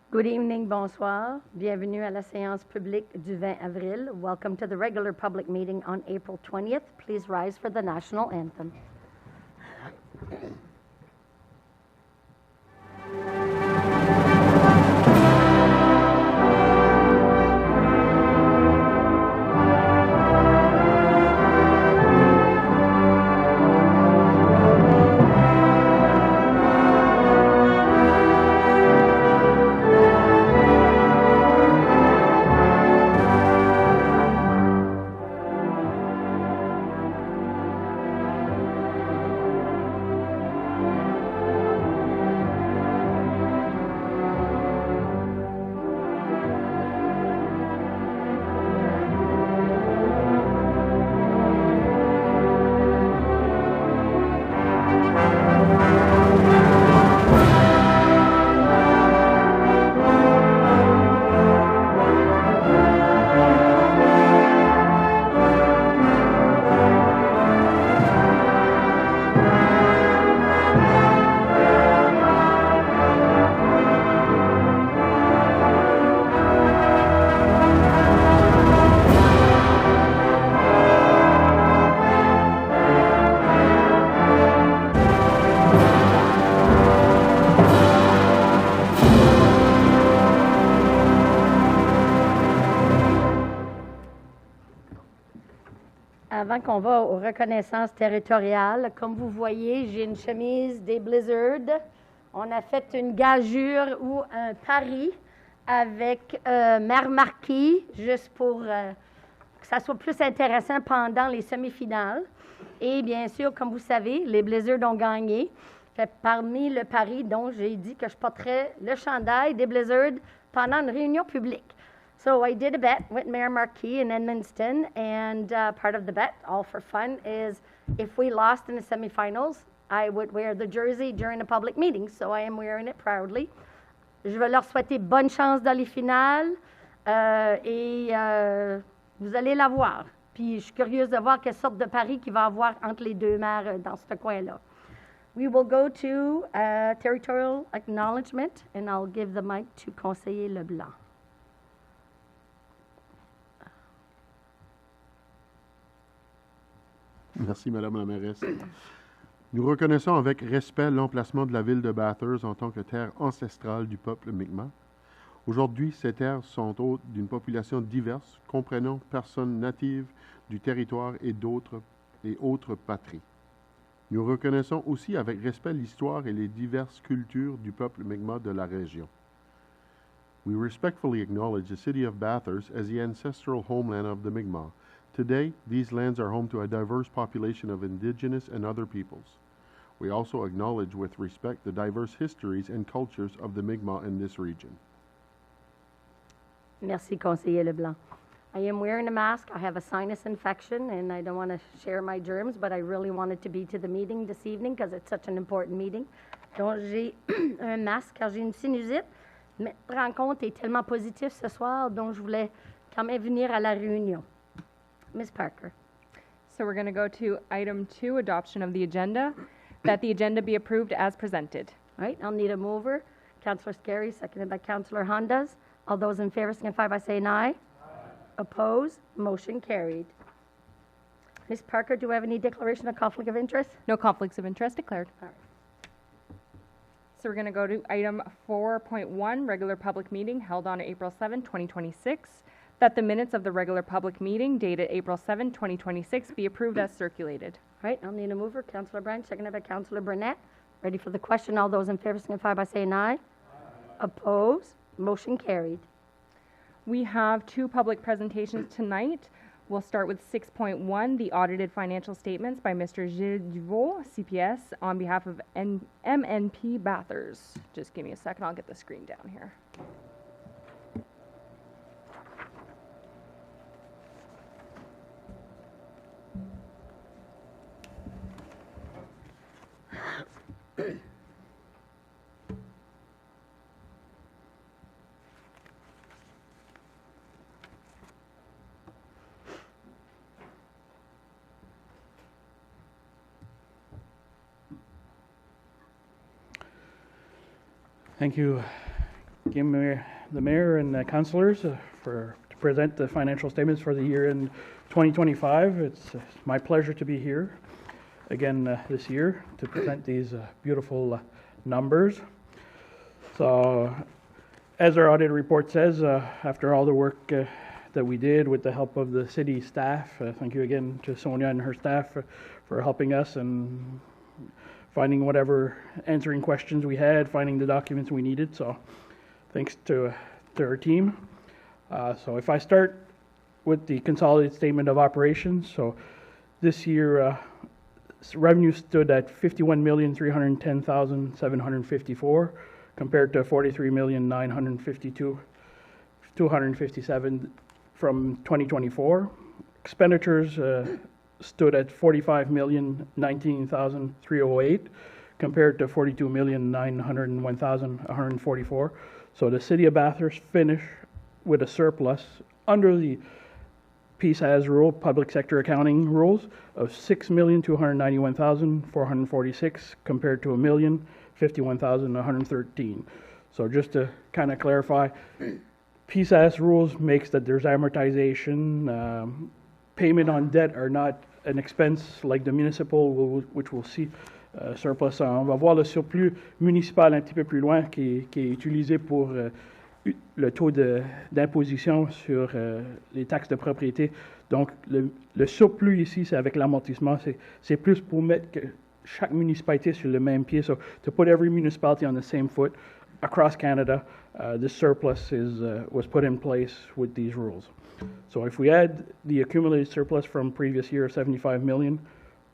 Good evening, bonsoir. Bienvenue à la séance publique du 20 avril. Welcome to the regular public meeting on April 20th. Please rise for the national anthem. Avant qu'on va aux reconnaissances territoriales, comme vous voyez, j'ai une chemise des Blizzards. On a fait une gageure ou un pari avec Mère Marquis, juste pour que ça soit plus intéressant pendant les semi-finales. Et bien sûr, comme vous savez, les Blizzards ont gagné. Fait parmi le pari dont j'ai dit que je porterais le chandail des Blizzards pendant une réunion publique. So I did a bet with Mayor Marquis in Edmundston, and part of the bet, all for fun, is if we lost in the semifinals, I would wear the jersey during a public meeting. So I am wearing it proudly. Je vais leur souhaiter bonne chance dans les finales et vous allez la voir. Puis je suis curieuse de voir quelle sorte de pari qu'il va y avoir entre les deux maires dans ce coin-là. We will go to territorial acknowledgement, and I'll give the mic to Conseiller Leblanc. Merci, Madame la mairesse. Nous reconnaissons avec respect l'emplacement de la ville de Bathurst en tant que terre ancestrale du peuple Mi'kmaq. Aujourd'hui, ces terres sont hôtes d'une population diverse, comprenant personnes natives du territoire et autres patries. Nous reconnaissons aussi avec respect l'histoire et les diverses cultures du peuple Mi'kmaq de la région. We respectfully acknowledge the city of Bathurst as the ancestral homeland of the Mi'kmaq. Today, these lands are home to a diverse population of indigenous and other peoples. We also acknowledge with respect the diverse histories and cultures of the Mi'kmaq in this region. Merci, Conseiller Leblanc. I am wearing a mask. I have a sinus infection, and I don't want to share my germs, but I really wanted to be to the meeting this evening because it's such an important meeting. Donc, j'ai un masque car j'ai une sinusite. Mais la rencontre est tellement positive ce soir, donc je voulais quand même venir à la réunion. Ms. Parker. So we're going to go to item 2, adoption of the agenda, that the agenda be approved as presented. All right, I'll need a mover. Councillor Scary, seconded by Councillor Hondas. All those in favor signify by saying aye. Aye. Opposed? Motion carried. Ms. Parker, do we have any declaration of conflict of interest? No conflicts of interest declared. All right. So we're going to go to item 4.1, regular public meeting held on April 7, 2026. That the minutes of the regular public meeting dated April 7, 2026 be approved as circulated. All right, I'll need a mover. Councillor Bryan, seconded by Councillor Burnett. Ready for the question. All those in favor signify by saying aye. Aye. Opposed? Motion carried. We have 2 public presentations tonight. We'll start with 6.1, the audited financial statements by Mr. Gilles Duvaux, CPS, on behalf of MNP Bathurst. Just give me a second, I'll get the screen down here. Thank you, the mayor and the councilors to present the financial statements for the year in 2025. It's my pleasure to be here again this year to present these beautiful numbers. So, as our audit report says, after all the work that we did with the help of the city staff, thank you again to Sonia and her staff for helping us and finding answering questions we had, finding the documents we needed. So, thanks to our team. So if I start with the consolidated statement of operations, so this year revenue stood at $51,310,754 compared to $43,952,257 from 2024. Expenditures stood at $45,019,308 compared to $42,901,144. So the city of Bathurst finished with a surplus under the PSAS rule, public sector accounting rules, of $6,291,446 compared to $1,051,113. So just to kind of clarify, PSAS rules makes that there's amortization, payment on debt are not an expense like the municipal, which we'll see surplus. On va voir le surplus municipal un petit peu plus loin qui est utilisé pour le taux d'imposition sur les taxes de propriété. Donc, le surplus ici, c'est avec l'amortissement. C'est plus pour mettre chaque municipalité sur le même pied. So, to put every municipality on the same foot across Canada, this surplus was put in place with these rules. So, if we add the accumulated surplus from previous year of $75 million,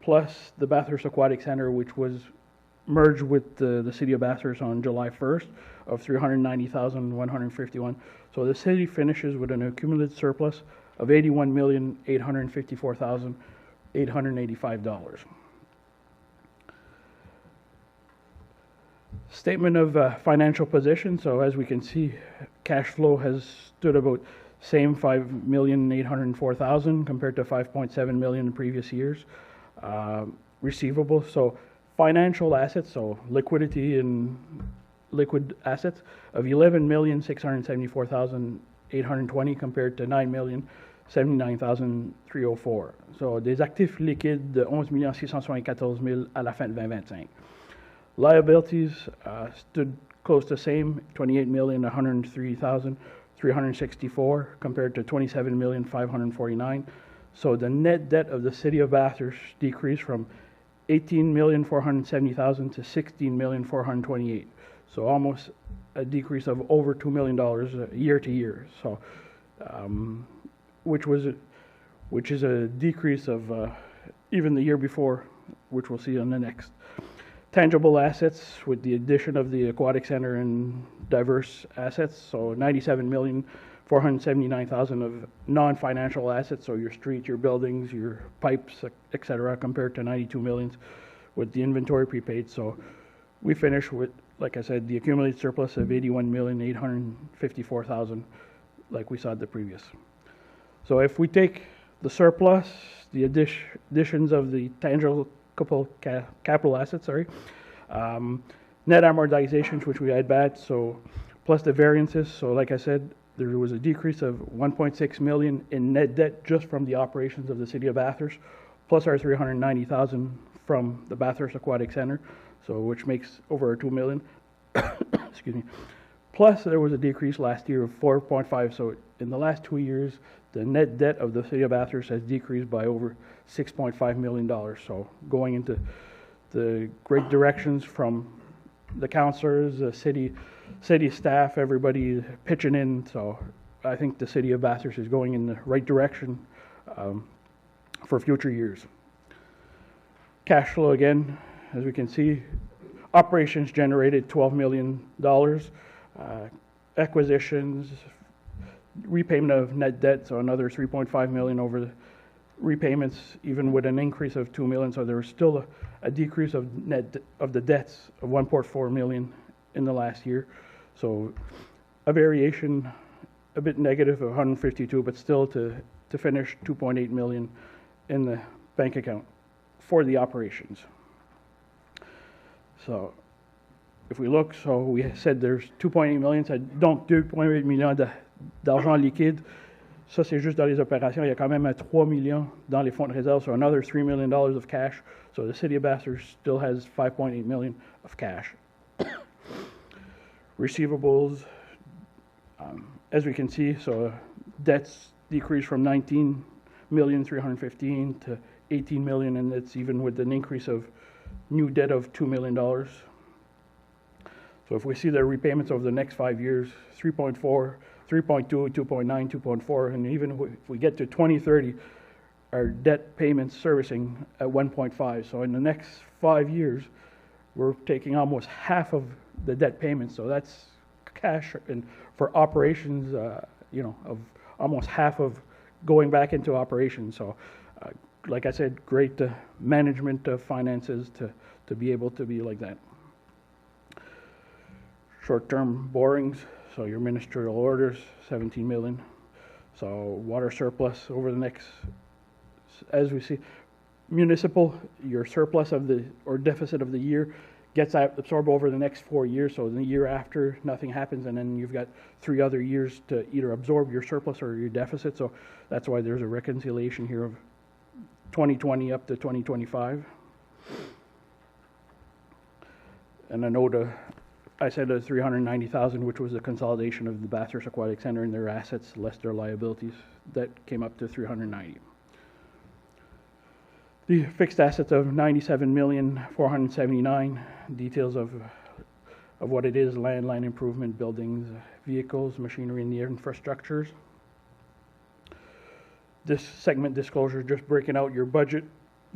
plus the Bathurst Aquatic Center, which was merged with the city of Bathurst on July 1st of $390,151. So the city finishes with an accumulated surplus of $81,854,885. Statement of financial position. So as we can see, cash flow has stood about same $5,804,000 compared to $5.7 million in previous years. Receivables, so financial assets, so liquidity and liquid assets of $11,674,820 compared to $9,079,304. So des actifs liquides de $11,674,000 à la fin de 2025. Liabilities stood close to same, $28,103,364 compared to $27,549,000. So the net debt of the city of Bathurst decreased from $18,470,000 to $16,428,000. So almost a decrease of over $2 million year to year. So, which is a decrease of even the year before, which we'll see on the next. Tangible assets with the addition of the aquatic center and diverse assets. So $97,479,000 of non-financial assets, so your streets, your buildings, your pipes, etc., compared to $92 million with the inventory prepaid. So we finish with, like I said, the accumulated surplus of $81,854,000, like we saw the previous. So if we take the surplus, the additions of the tangible capital assets, net amortizations, which we add back, so plus the variances. So like I said, there was a decrease of $1.6 million in net debt just from the operations of the city of Bathurst, plus our $390,000 from the Bathurst Aquatic Center, so which makes over $2 million. Excuse me. Plus, there was a decrease last year of 4.5. So in the last 2 years, the net debt of the city of Bathurst has decreased by over $6.5 million. So going into the great directions from the councilors, the city staff, everybody pitching in. So I think the city of Bathurst is going in the right direction for future years. Cash flow again, as we can see, operations generated $12 million. Acquisitions, repayment of net debt, so another $3.5 million over the repayments, even with an increase of $2 million. So there was still a decrease of the debts of $1.4 million in the last year. So a variation, a bit negative of 152, but still to finish $2.8 million in the bank account for the operations. So if we look, so we said there's 2,8 million, donc 2,8 millions d'argent liquide. Ça, c'est juste dans les opérations. Il y a quand même 3 millions dans les fonds de réserve, so another $3 million of cash. So the city of Bathurst still has 5.8 million of cash. Receivables, as we can see, so debts decreased from 19,315,000 to 18 million, and it's even with an increase of new debt of $2 million. So if we see the repayments over the next 5 years, 3.4, 3.2, 2.9, 2.4, and even if we get to 2030, our debt payments servicing at 1.5. So in the next 5 years, we're taking almost half of the debt payments. So that's cash and for operations, of almost half of going back into operations. So, like I said, great management of finances to be able to be like that. Short-term borrowings, so your ministerial orders, 17 million. So water surplus over the next, as we see, municipal, your surplus of the, or deficit of the year gets absorbed over the next 4 years. So in the year after, nothing happens, and then you've got 3 other years to either absorb your surplus or your deficit. So that's why there's a reconciliation here of 2020 up to 2025. And a note, I said 390,000, which was the consolidation of the Bathurst Aquatic Center and their assets less their liabilities. That came up to 390. The fixed assets of 97,479,000. Details of what it is: land improvement, buildings, vehicles, machinery, and the infrastructures. This segment disclosure just breaking out your budget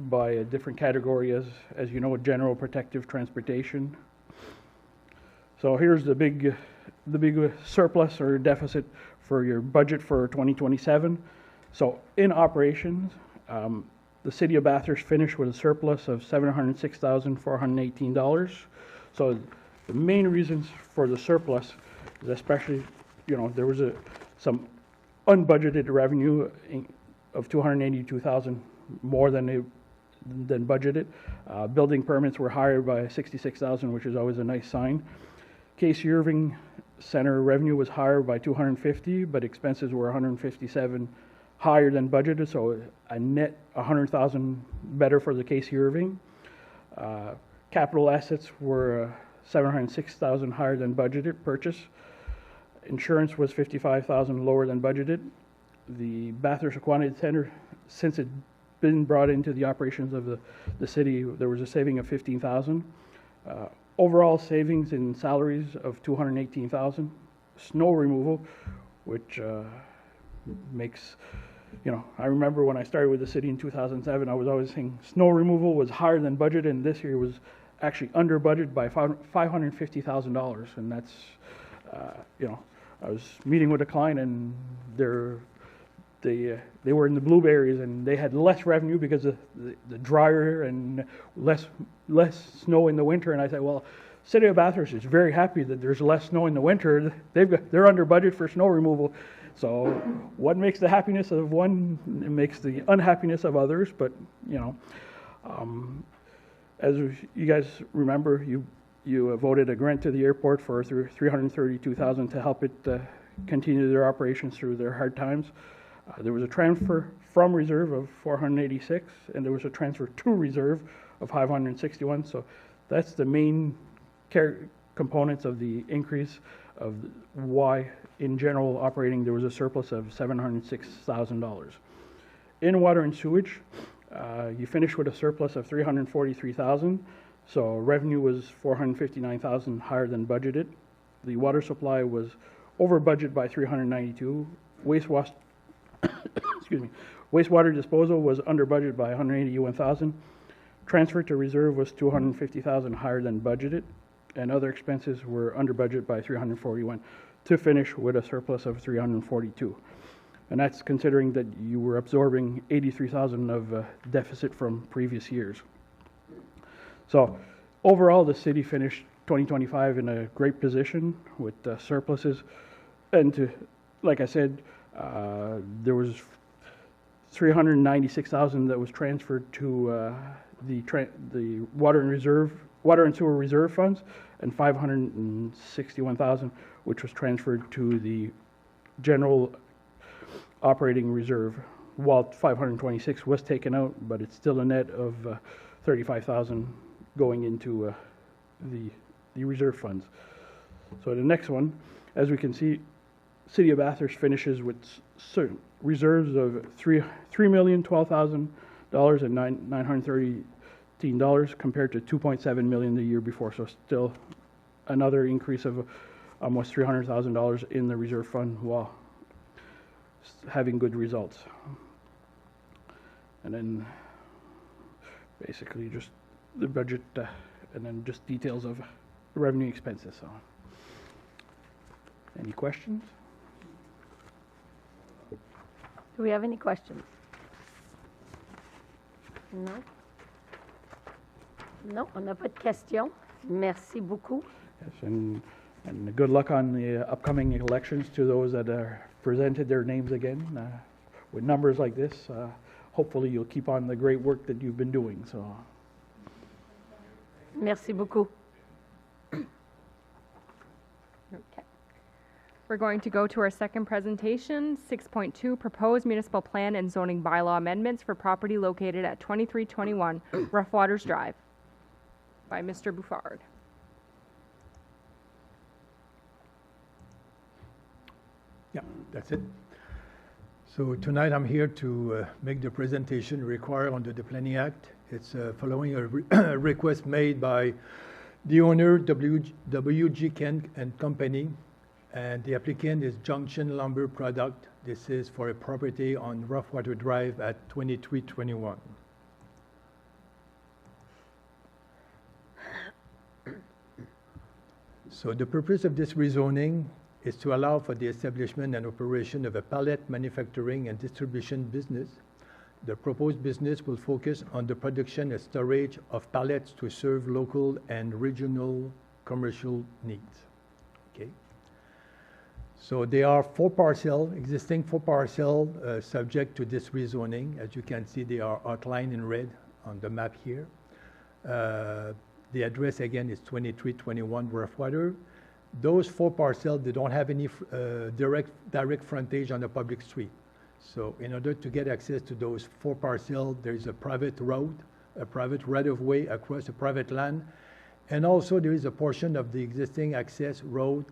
by a different category, as you know, general, protective, transportation. So here's the big surplus or deficit for your budget for 2027. So in operations, the city of Bathurst finished with a surplus of $706,418. So the main reasons for the surplus is especially, there was some unbudgeted revenue of $282,000 more than budgeted. Building permits were higher by $66,000, which is always a nice sign. Casey Irving Center revenue was higher by $250,000, but expenses were $157,000 higher than budgeted, so a net $100,000 better for the Casey Irving. Capital assets were $706,000 higher than budgeted purchase. Insurance was $55,000 lower than budgeted. The Bathurst Aquatic Center, since it's been brought into the operations of the city, there was a saving of $15,000. Overall savings in salaries of $218,000. Snow removal, which makes, I remember when I started with the city in 2007, I was always saying snow removal was higher than budget, and this year was actually under budget by $550,000. And that's, I was meeting with a client, and they were in the blueberries, and they had less revenue because of the drier and less snow in the winter. And I said, well, City of Bathurst is very happy that there's less snow in the winter. They're under budget for snow removal. So what makes the happiness of one, it makes the unhappiness of others. But as you guys remember, you voted a grant to the airport for $332,000 to help it continue their operations through their hard times. There was a transfer from reserve of $486, and there was a transfer to reserve of $561. So that's the main components of the increase of why, in general operating, there was a surplus of $706,000. In water and sewage, you finished with a surplus of $343,000. So revenue was $459,000 higher than budgeted. The water supply was over budget by $392,000. Wastewater disposal was under budget by $181,000. Transfer to reserve was $250,000 higher than budgeted, and other expenses were under budget by $341,000 to finish with a surplus of $342,000. And that's considering that you were absorbing $83,000 of deficit from previous years. So overall, the city finished 2025 in a great position with surpluses, and like I said, there was $396,000 that was transferred to the water and reserve water and sewer reserve funds, and 561,000, which was transferred to the general operating reserve. While 526 was taken out, but it's still a net of 35,000 going into the reserve funds. So the next one, as we can see, City of Bathurst finishes with certain reserves of $3,012,000 and $913 compared to $2.7 million the year before. So still another increase of almost $300,000 in the reserve fund while having good results. And then basically just the budget and then just details of the revenue expenses. So, any questions? Do we have any questions? Non? Non, on n'a pas de questions. Merci beaucoup. Yes, and good luck on the upcoming elections to those that presented their names again. With numbers like this, hopefully you'll keep on the great work that you've been doing. So, Merci beaucoup. Okay. We're going to go to our second presentation, 6.2, Proposed Municipal Plan and Zoning Bylaw Amendments for Property Located at 2321 Rough Waters Drive by Mr. Bouffard. Yeah, that's it. So tonight I'm here to make the presentation required under the Planning Act. It's following a request made by the owner, WG Kent and Company, and the applicant is Junction Lumber Product. This is for a property on Rough Water Drive at 2321. So the purpose of this rezoning is to allow for the establishment and operation of a pallet manufacturing and distribution business. The proposed business will focus on the production and storage of pallets to serve local and regional commercial needs. Okay. So there are existing four parcels subject to this rezoning. As you can see, they are outlined in red on the map here. The address again is 2321 Rough Water. Those four parcels, they don't have any direct frontage on a public street. So in order to get access to those four parcels, there is a private road, a private right-of-way across a private land, and also there is a portion of the existing access road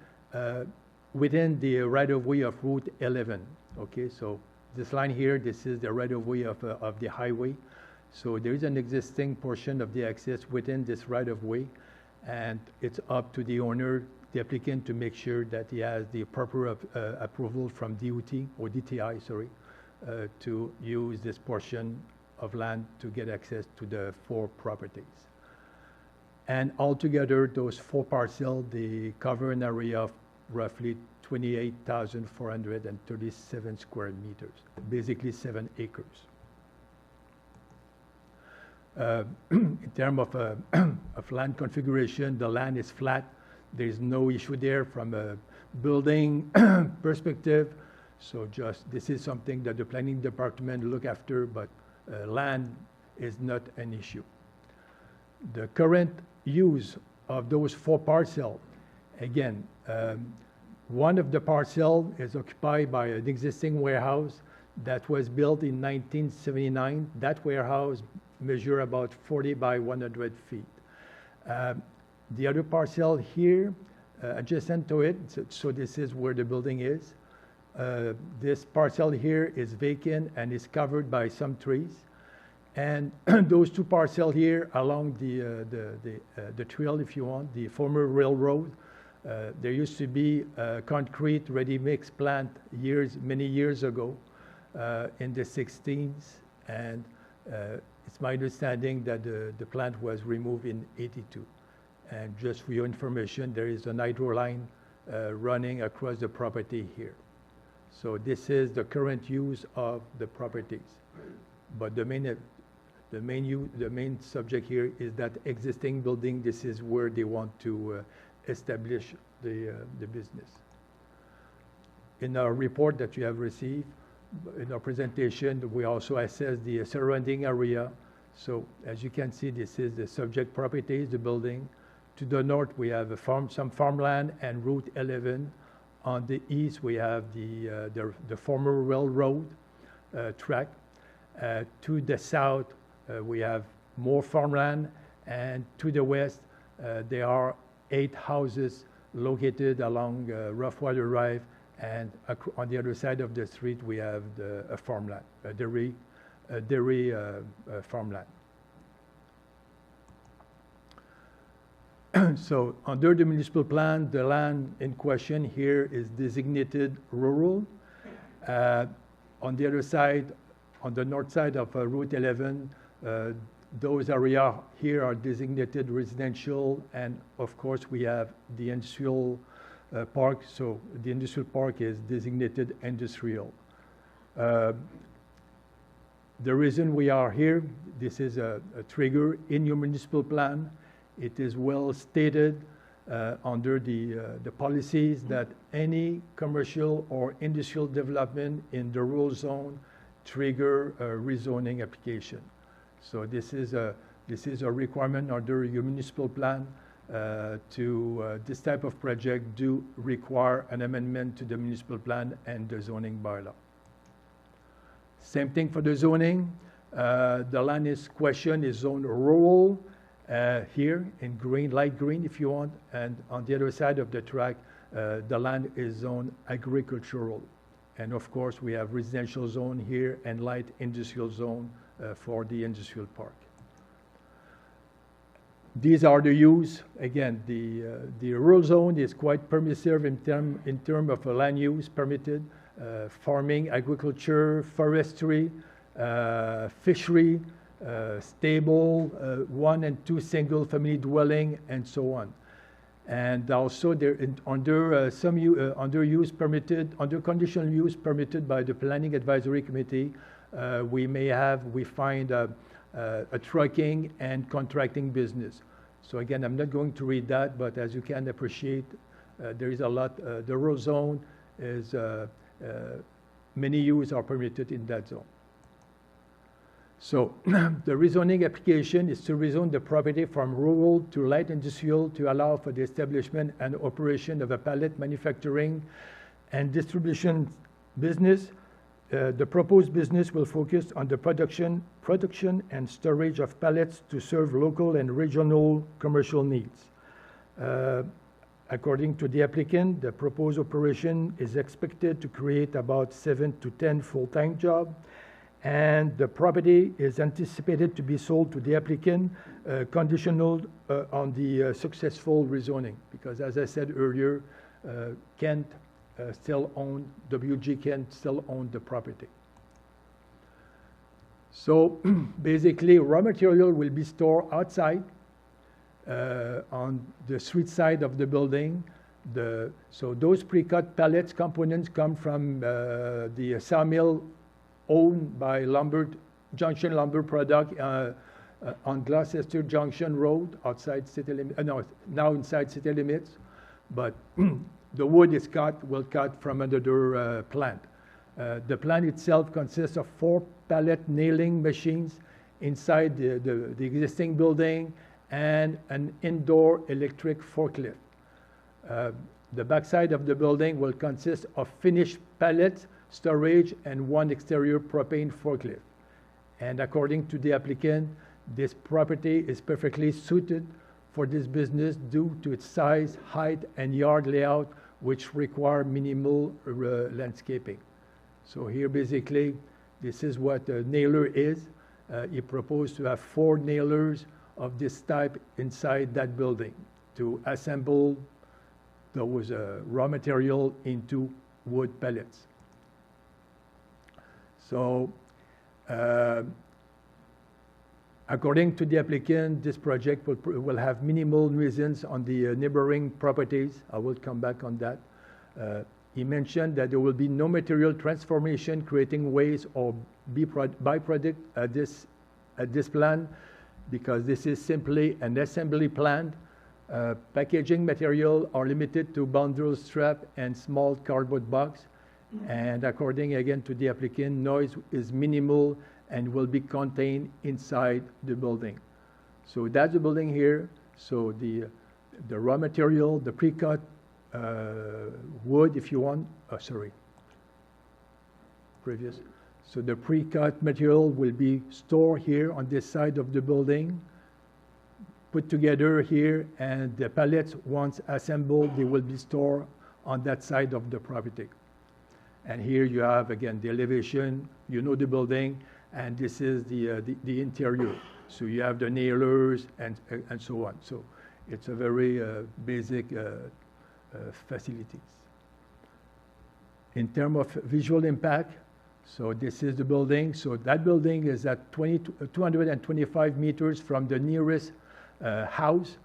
within the right-of-way of Route 11. Okay, so this line here, this is the right-of-way of the highway. So there is an existing portion of the access within this right-of-way, and it's up to the owner, the applicant, to make sure that he has the proper approval from DOT or DTI, sorry, to use this portion of land to get access to the four properties. And altogether, those four parcels, they cover an area of roughly 28,437 square meters, basically 7 acres. In terms of land configuration, the land is flat. There is no issue there from a building perspective. So this is something that the planning department look after, but land is not an issue. The current use of those four parcels, again, one of the parcels is occupied by an existing warehouse that was built in 1979. That warehouse measure about 40 by 100 feet. The other parcel here, adjacent to it, so this is where the building is. This parcel here is vacant and is covered by some trees. And those two parcels here along the trail, if you want, the former railroad, there used to be a concrete ready-mix plant many years ago in the 60s, and it's my understanding that the plant was removed in '82. And just for your information, there is an hydro line running across the property here. So this is the current use of the properties. But the main subject here is that existing building. This is where they want to establish the business. In our report that you have received, in our presentation, we also assess the surrounding area. So as you can see, this is the subject properties, the building. To the north, we have some farmland and Route 11. On the east, we have the former railroad track. To the south, we have more farmland, and to the west, there are 8 houses located along Roughwater Drive, and on the other side of the street, we have a farmland, a dairy farmland. So under the municipal plan, the land in question here is designated rural. On the other side, on the north side of Route 11, those areas here are designated residential, and of course we have the industrial park, so the industrial park is designated industrial. The reason we are here, this is a trigger in your municipal plan. It is well stated under the policies that any commercial or industrial development in the rural zone trigger a rezoning application. So this is a requirement under your municipal plan to this type of project do require an amendment to the municipal plan and the zoning bylaw. Same thing for the zoning. The land is question is zoned rural here in green, light green if you want, and on the other side of the track, the land is zoned agricultural. And of course, we have residential zone here and light industrial zone for the industrial park. These are the use. Again, the rural zone is quite permissive in term of land use permitted, farming, agriculture, forestry, fishery, stable, 1 and 2 single family dwelling, and so on. And also there under use permitted, under conditional use permitted by the Planning Advisory Committee, we find a trucking and contracting business. So again, I'm not going to read that, but as you can appreciate, there is a lot. The rural zone is many use are permitted in that zone. So the rezoning application is to rezone the property from rural to light industrial to allow for the establishment and operation of a pallet manufacturing and distribution business. The proposed business will focus on the production and storage of pallets to serve local and regional commercial needs. According to the applicant, the proposed operation is expected to create about 7 to 10 full-time jobs, and the property is anticipated to be sold to the applicant conditional on the successful rezoning, because as I said earlier, WG Kent still own the property. So basically, raw material will be stored outside on the street side of the building. So those pre-cut pallets components come from the sawmill owned by Junction Lumber Product on Gloucester Junction Road, outside city limits. Now inside city limits, but the wood will cut from another plant. The plant itself consists of 4 pallet nailing machines inside the existing building and an indoor electric forklift. The backside of the building will consist of finished pallets, storage, and 1 exterior propane forklift. And according to the applicant, this property is perfectly suited for this business due to its size, height, and yard layout, which require minimal landscaping. So here basically, this is what a nailer is. He proposed to have 4 nailers of this type inside that building to assemble those raw material into wood pellets. So according to the applicant, this project will have minimal nuisance on the neighboring properties. I will come back on that. He mentioned that there will be no material transformation creating waste or byproduct at this plant, because this is simply an assembly plant. Packaging material are limited to bundle strap and small cardboard box. And according again to the applicant, noise is minimal and will be contained inside the building. So that's the building here. So the raw material, the pre-cut wood, if you want, previous. So the pre-cut material will be stored here on this side of the building, put together here, and the pallets, once assembled, they will be stored on that side of the property. And here you have, again, the elevation, you know the building, and this is the interior. So you have the nailers and so on. So it's a very basic facilities. In terms of visual impact, so this is the building. So that building is at 225 meters from the nearest house.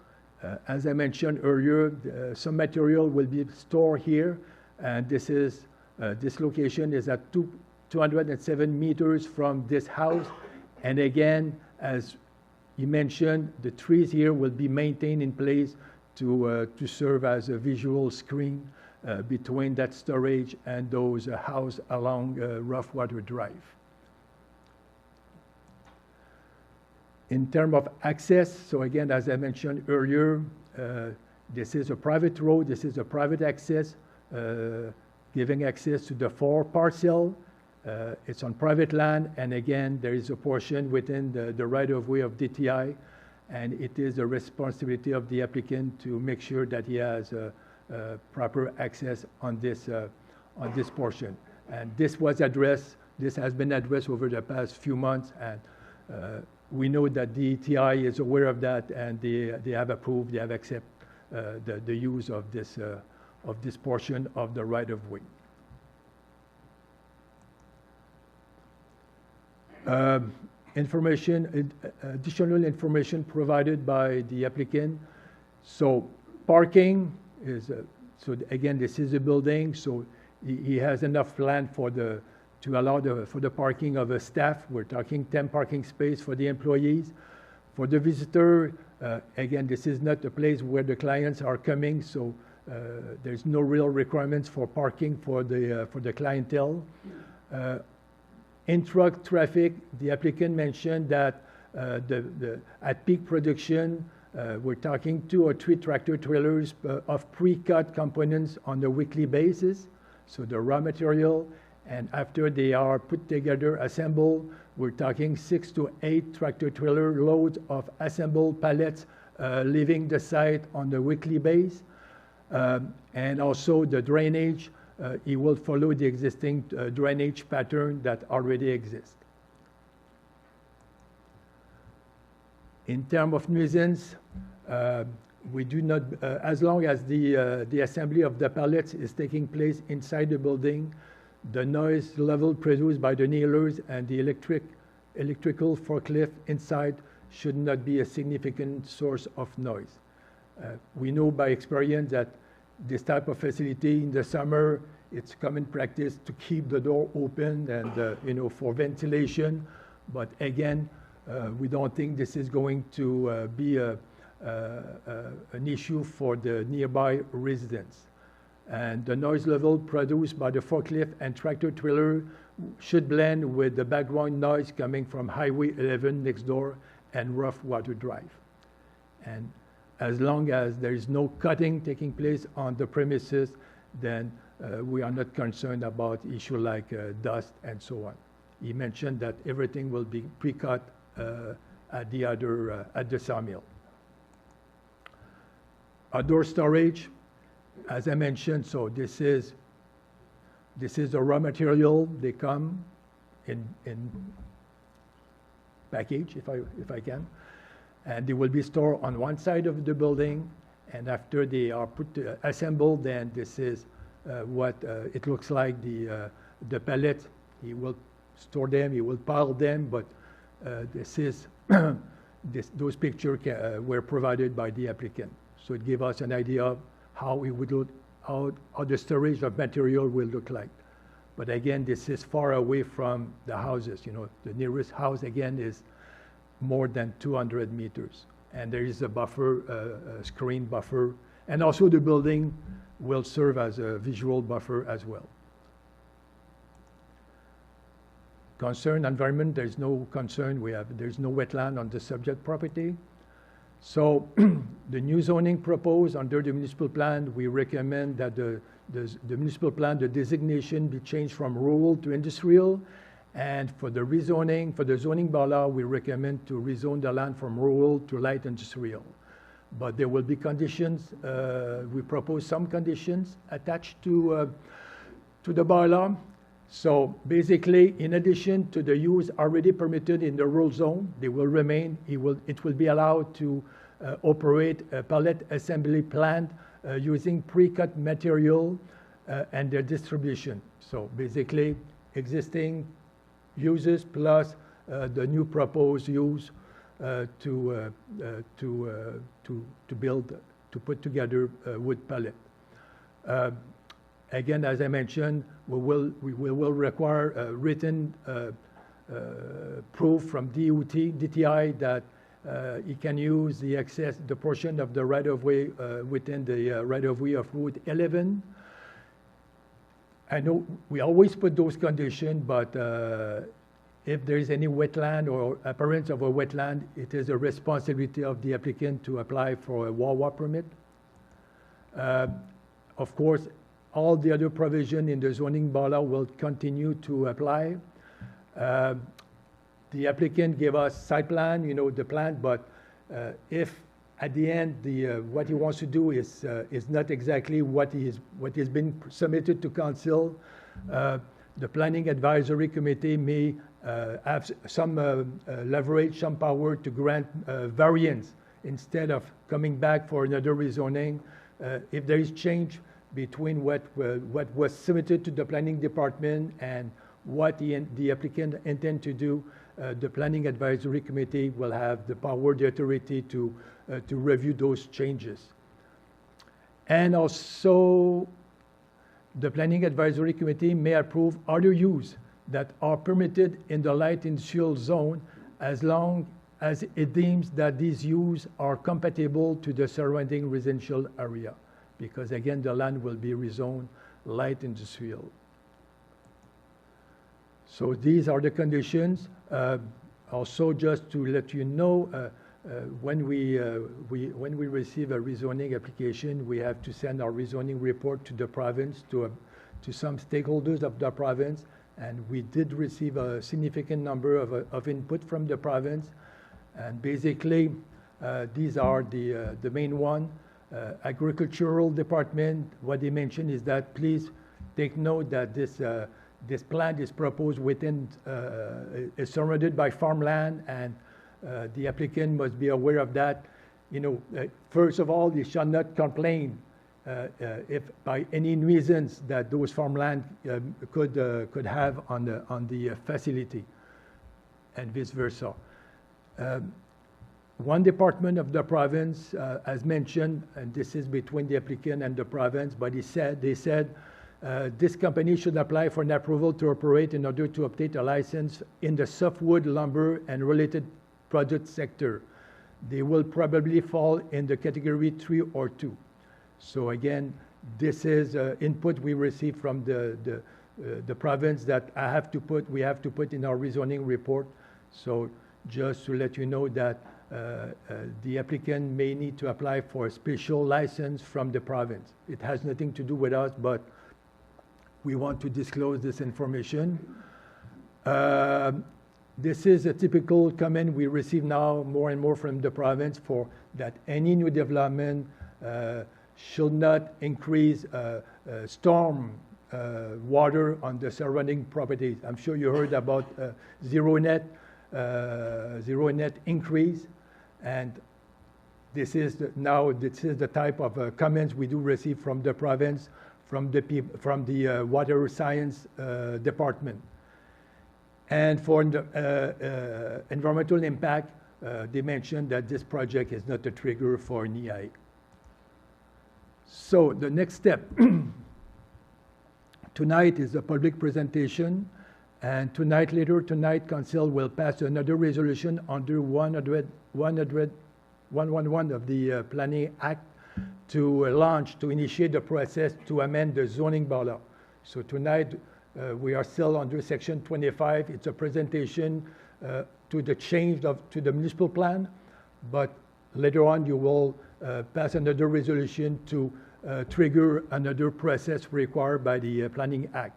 As I mentioned earlier, some material will be stored here, and this location is at 207 meters from this house. And again, as you mentioned, the trees here will be maintained in place to serve as a visual screen between that storage and those house along Rough Water Drive. In terms of access, so again, as I mentioned earlier, this is a private road, this is a private access, giving access to the 4 parcel. It's on private land, and again, there is a portion within the right-of-way of DTI, and it is the responsibility of the applicant to make sure that he has proper access on this portion. And this has been addressed over the past few months, and we know that DTI is aware of that, and they have approved, they have accepted the use of this portion of the right-of-way. Additional information provided by the applicant. So parking is, so again, this is a building, so he has enough land to allow for the parking of the staff. We're talking 10 parking space for the employees. For the visitor, again, this is not a place where the clients are coming, so there's no real requirements for parking for the clientele. In-truck traffic, the applicant mentioned that at peak production, we're talking 2 or 3 tractor trailers of pre-cut components on a weekly basis. So the raw material, and after they are put together, assembled, we're talking 6 to 8 tractor trailer loads of assembled pallets leaving the site on the weekly base. And also the drainage, it will follow the existing drainage pattern that already exists. In terms of nuisance, we do not, as long as the assembly of the pallets is taking place inside the building, the noise level produced by the nailers and the electrical forklift inside should not be a significant source of noise. We know by experience that this type of facility in the summer, it's common practice to keep the door open and for ventilation. But again, we don't think this is going to be an issue for the nearby residents. And the noise level produced by the forklift and tractor trailer should blend with the background noise coming from Highway 11 next door and Rough Water Drive. And as long as there is no cutting taking place on the premises, then we are not concerned about issues like dust and so on. He mentioned that everything will be pre-cut at the sawmill. Outdoor storage, as I mentioned, so this is the raw material. They come in package, if I can, and they will be stored on one side of the building. And after they are assembled, then this is what it looks like. The pallet, he will store them, he will pile them, but those pictures were provided by the applicant. So it gave us an idea of how it would look, how the storage of material will look like. But again, this is far away from the houses. The nearest house again is more than 200 meters. And there is a buffer, a screen buffer, and also the building will serve as a visual buffer as well. Concern environment, there's no concern. There's no wetland on the subject property. So the new zoning proposed under the municipal plan, we recommend that the municipal plan, the designation be changed from rural to industrial. And for the rezoning, for the zoning bylaw, we recommend to rezone the land from rural to light industrial. But there will be conditions. We propose some conditions attached to the bylaw. So basically, in addition to the use already permitted in the rural zone, they will remain. It will be allowed to operate a pallet assembly plant using pre-cut material and their distribution. So basically, existing uses plus the new proposed use to put together wood pallet. Again, as I mentioned, we will require a written proof from DTI that he can use the portion of the right-of-way within the right-of-way of Route 11. I know we always put those conditions, but if there is any wetland or appearance of a wetland, it is a responsibility of the applicant to apply for a WAWA permit. Of course, all the other provision in the zoning bylaw will continue to apply. The applicant gave us site plan, the plan, but if at the end what he wants to do is not exactly what has been submitted to council, the planning advisory committee may have some leverage, some power to grant variance instead of coming back for another rezoning. If there is change between what was submitted to the planning department and what the applicant intend to do, the planning advisory committee will have the power, the authority to review those changes. And also, the planning advisory committee may approve other use that are permitted in the light industrial zone as long as it deems that these uses are compatible to the surrounding residential area. Because again, the land will be rezoned light industrial. So these are the conditions. Also, just to let you know, when we receive a rezoning application, we have to send our rezoning report to the province, to some stakeholders of the province, and we did receive a significant number of input from the province. And basically, these are the main one. Agricultural department, what they mentioned is that please take note that this plant is proposed within, is surrounded by farmland, and the applicant must be aware of that. First of all, they shall not complain if by any nuisance that those farmland could have on the facility, and vice versa. One department of the province, as mentioned, and this is between the applicant and the province, but they said this company should apply for an approval to operate in order to obtain a license in the softwood, lumber, and related product sector. They will probably fall in the category 3 or 2. So again, this is input we received from the province that we have to put in our rezoning report. So just to let you know that the applicant may need to apply for a special license from the province. It has nothing to do with us, but we want to disclose this information. This is a typical comment we receive now more and more from the province for that any new development should not increase storm water on the surrounding properties. I'm sure you heard about zero net increase, and this is the type of comments we do receive from the province, from the water science department. And for the environmental impact, they mentioned that this project is not a trigger for an EIA. So the next step tonight is a public presentation, and later tonight, Council will pass another resolution under 111 of the Planning Act to initiate the process to amend the zoning bylaw. So tonight, We are still under Section 25. It's a presentation to the change to the municipal plan, but later on you will pass another resolution to trigger another process required by the Planning Act.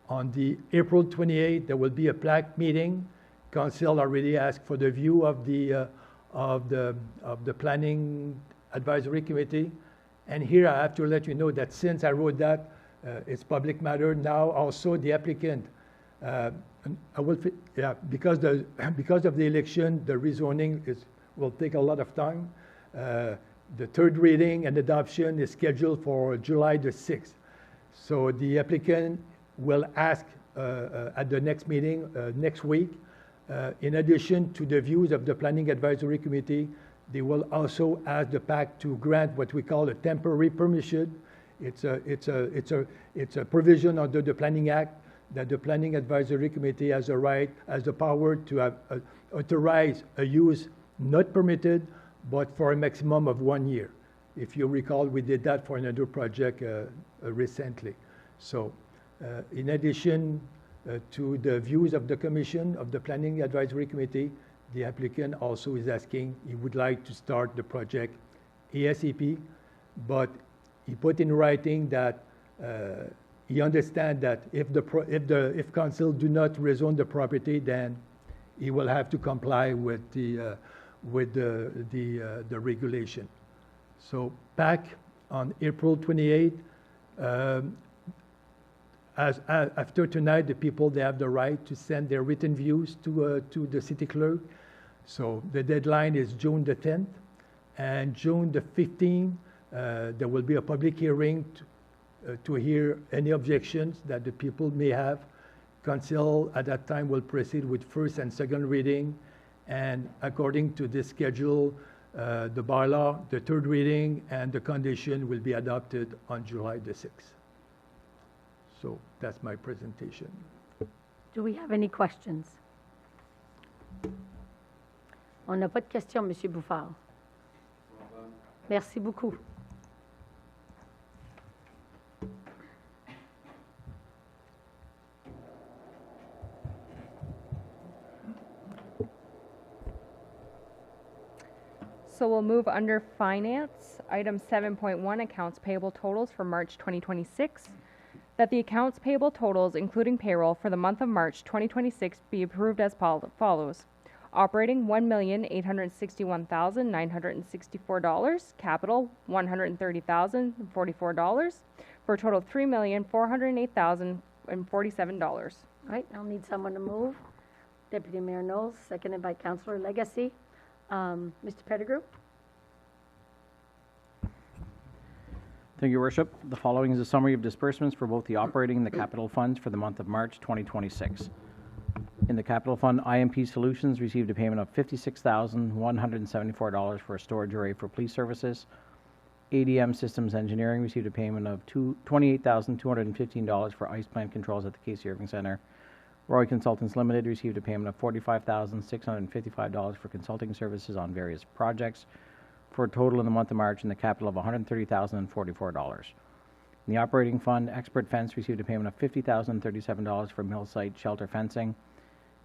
On the April 28th, there will be a PLAC meeting. Council already asked for the view of the Planning Advisory Committee. And here I have to let you know that since I wrote that, it's public matter. Now also the applicant, because of the election, the rezoning will take a lot of time. The third reading and adoption is scheduled for July the 6th. So the applicant will ask at the next meeting next week, in addition to the views of the Planning Advisory Committee, they will also ask the PAC to grant what we call a temporary permission. It's a provision under the Planning Act that the Planning Advisory Committee has the power to authorize a use not permitted, but for a maximum of 1 year. If you recall, we did that for another project recently. So in addition to the views of the Commission, of the Planning Advisory Committee, the applicant also is asking, he would like to start the project ASAP, but he put in writing that he understands that if council do not rezone the property, then he will have to comply with the regulation. So PAC on April 28th, after tonight, the people, they have the right to send their written views to the city clerk. So the deadline is June the 10th, and June the 15th, there will be a public hearing to hear any objections that the people may have. Council at that time will proceed with first and second reading, and according to this schedule, the bylaw, the third reading, and the condition will be adopted on July the 6th. So that's my presentation. Do we have any questions? On n'a pas de questions, M. Bouffard. Merci beaucoup. So we'll move under Finance, item 7.1, accounts payable totals for March 2026. That the accounts payable totals, including payroll, for the month of March 2026 be approved as follows. Operating $1,861,964, capital $130,044, for a total of $3,408,047. All right, I'll need someone to move. Deputy Mayor Knowles, seconded by Councillor Legacy. Mr. Pettigrew? Thank you, Your Worship. The following is a summary of disbursements for both the operating and the capital funds for the month of March 2026. In the capital fund, IMP Solutions received a payment of $56,174 for a storage array for police services. ADM Systems Engineering received a payment of $28,215 for ice plant controls at the Casey Irving Center. Roy Consultants Limited received a payment of $45,655 for consulting services on various projects, for a total in the month of March in the capital of $130,044. In the operating fund, Expert Fence received a payment of $50,037 for mill site shelter fencing.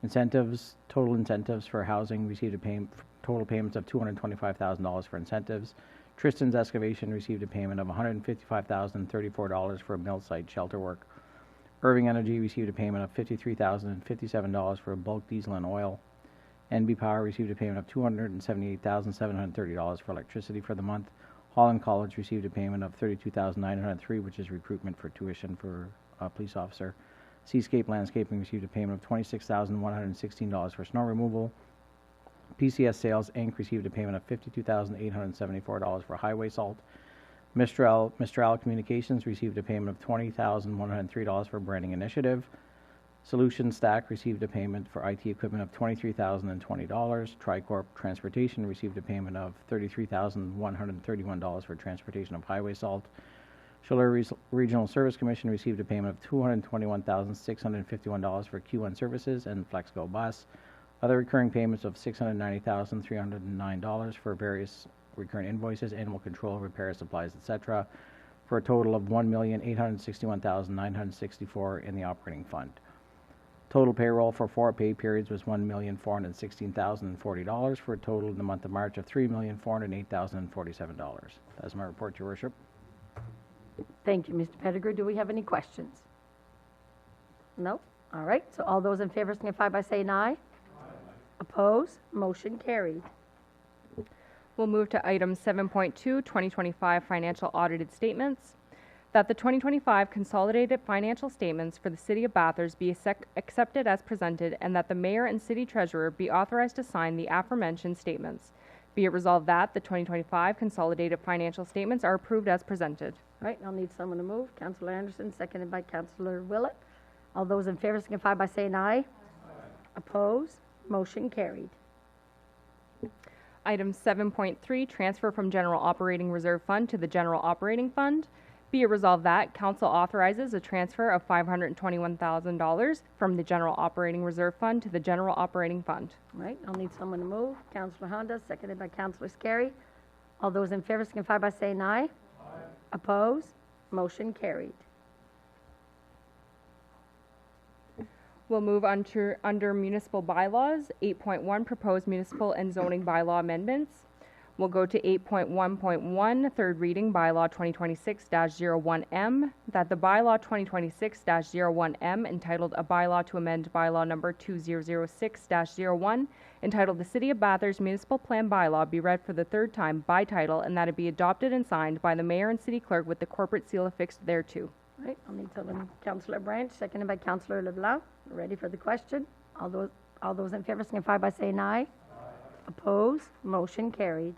Incentives, total incentives for housing received total payments of $225,000 for incentives. Tristan's Excavation received a payment of $155,034 for mill site shelter work. Irving Energy received a payment of $53,057 for bulk diesel and oil. NB Power received a payment of $278,730 for electricity for the month. Holland College received a payment of $32,903, which is recruitment for tuition for a police officer. Seascape Landscaping received a payment of $26,116 for snow removal. PCS Sales Inc. received a payment of $52,874 for highway salt. Mistral Communications received a payment of $20,103 for branding initiative. Solution Stack received a payment for IT equipment of $23,020. Tricorp Transportation received a payment of $33,131 for transportation of highway salt. Schiller Regional Service Commission received a payment of $221,651 for Q1 services and FlexGo Bus. Other recurring payments of $690,309 for various recurring invoices, animal control, repair supplies, etc. for a total of $1,861,964 in the operating fund. Total payroll for 4 pay periods was $1,416,040 for a total in the month of March of $3,408,047. That's my report, Your Worship. Thank you, Mr. Pettigrew. Do we have any questions? No? All right. So all those in favor signify by saying aye. Aye. Opposed? Motion carried. We'll move to item 7.2, 2025 financial audited statements. That the 2025 consolidated financial statements for the City of Bathurst be accepted as presented, and that the Mayor and City Treasurer be authorized to sign the aforementioned statements. Be it resolved that the 2025 consolidated financial statements are approved as presented. All right. I'll need someone to move. Councillor Anderson, seconded by Councillor Willett. All those in favor signify by saying aye. Aye. Opposed? Motion carried. Item 7.3, transfer from General Operating Reserve Fund to the General Operating Fund. Be it resolved that Council authorizes a transfer of $521,000 from the General Operating Reserve Fund to the General Operating Fund. All right. I'll need someone to move. Councillor Honda, seconded by Councillor Scarry. All those in favor signify by saying aye. Aye. Opposed? Motion carried. We'll move under municipal bylaws, 8.1 proposed municipal and zoning bylaw amendments. We'll go to 8.1.1, third reading, bylaw 2026-01M, that the bylaw 2026-01M, entitled A Bylaw to Amend Bylaw Number 2006-01, entitled The City of Bathurst Municipal Plan Bylaw, be read for the third time by title, and that it be adopted and signed by the Mayor and City Clerk with the corporate seal affixed thereto. All right. I'll need someone. Councillor Branch, seconded by Councillor LeBlanc. Ready for the question? All those in favor signify by saying aye. Aye. Opposed? Motion carried.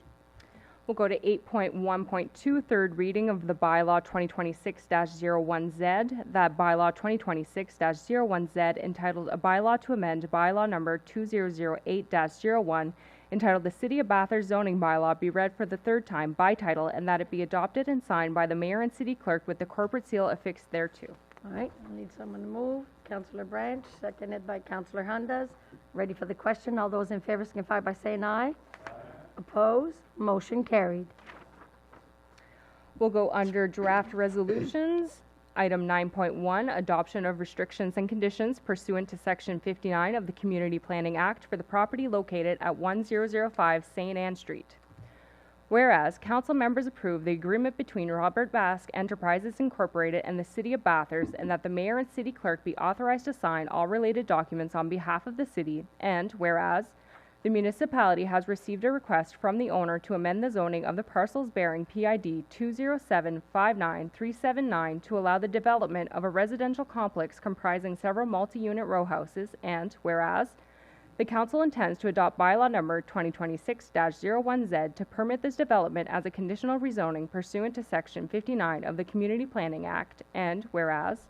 We'll go to 8.1.2, third reading of the bylaw 2026-01Z, that bylaw 2026-01Z, entitled A Bylaw to Amend Bylaw Number 2008-01, entitled The City of Bathurst Zoning Bylaw, be read for the third time by title, and that it be adopted and signed by the Mayor and City Clerk with the corporate seal affixed thereto. All right. I'll need someone to move. Councillor Branch, seconded by Councillor Hundas. Ready for the question? All those in favor signify by saying aye. Aye. Opposed? Motion carried. We'll go under draft resolutions. Item 9.1, adoption of restrictions and conditions pursuant to Section 59 of the Community Planning Act for the property located at 1005 St. Anne Street. Whereas, council members approve the agreement between Robert Basque Enterprises Incorporated and the City of Bathurst, and that the Mayor and City Clerk be authorized to sign all related documents on behalf of the city, and whereas, the municipality has received a request from the owner to amend the zoning of the parcels bearing PID 207-59379 to allow the development of a residential complex comprising several multi-unit row houses, and whereas, the Council intends to adopt bylaw number 2026-01Z to permit this development as a conditional rezoning pursuant to Section 59 of the Community Planning Act, and whereas,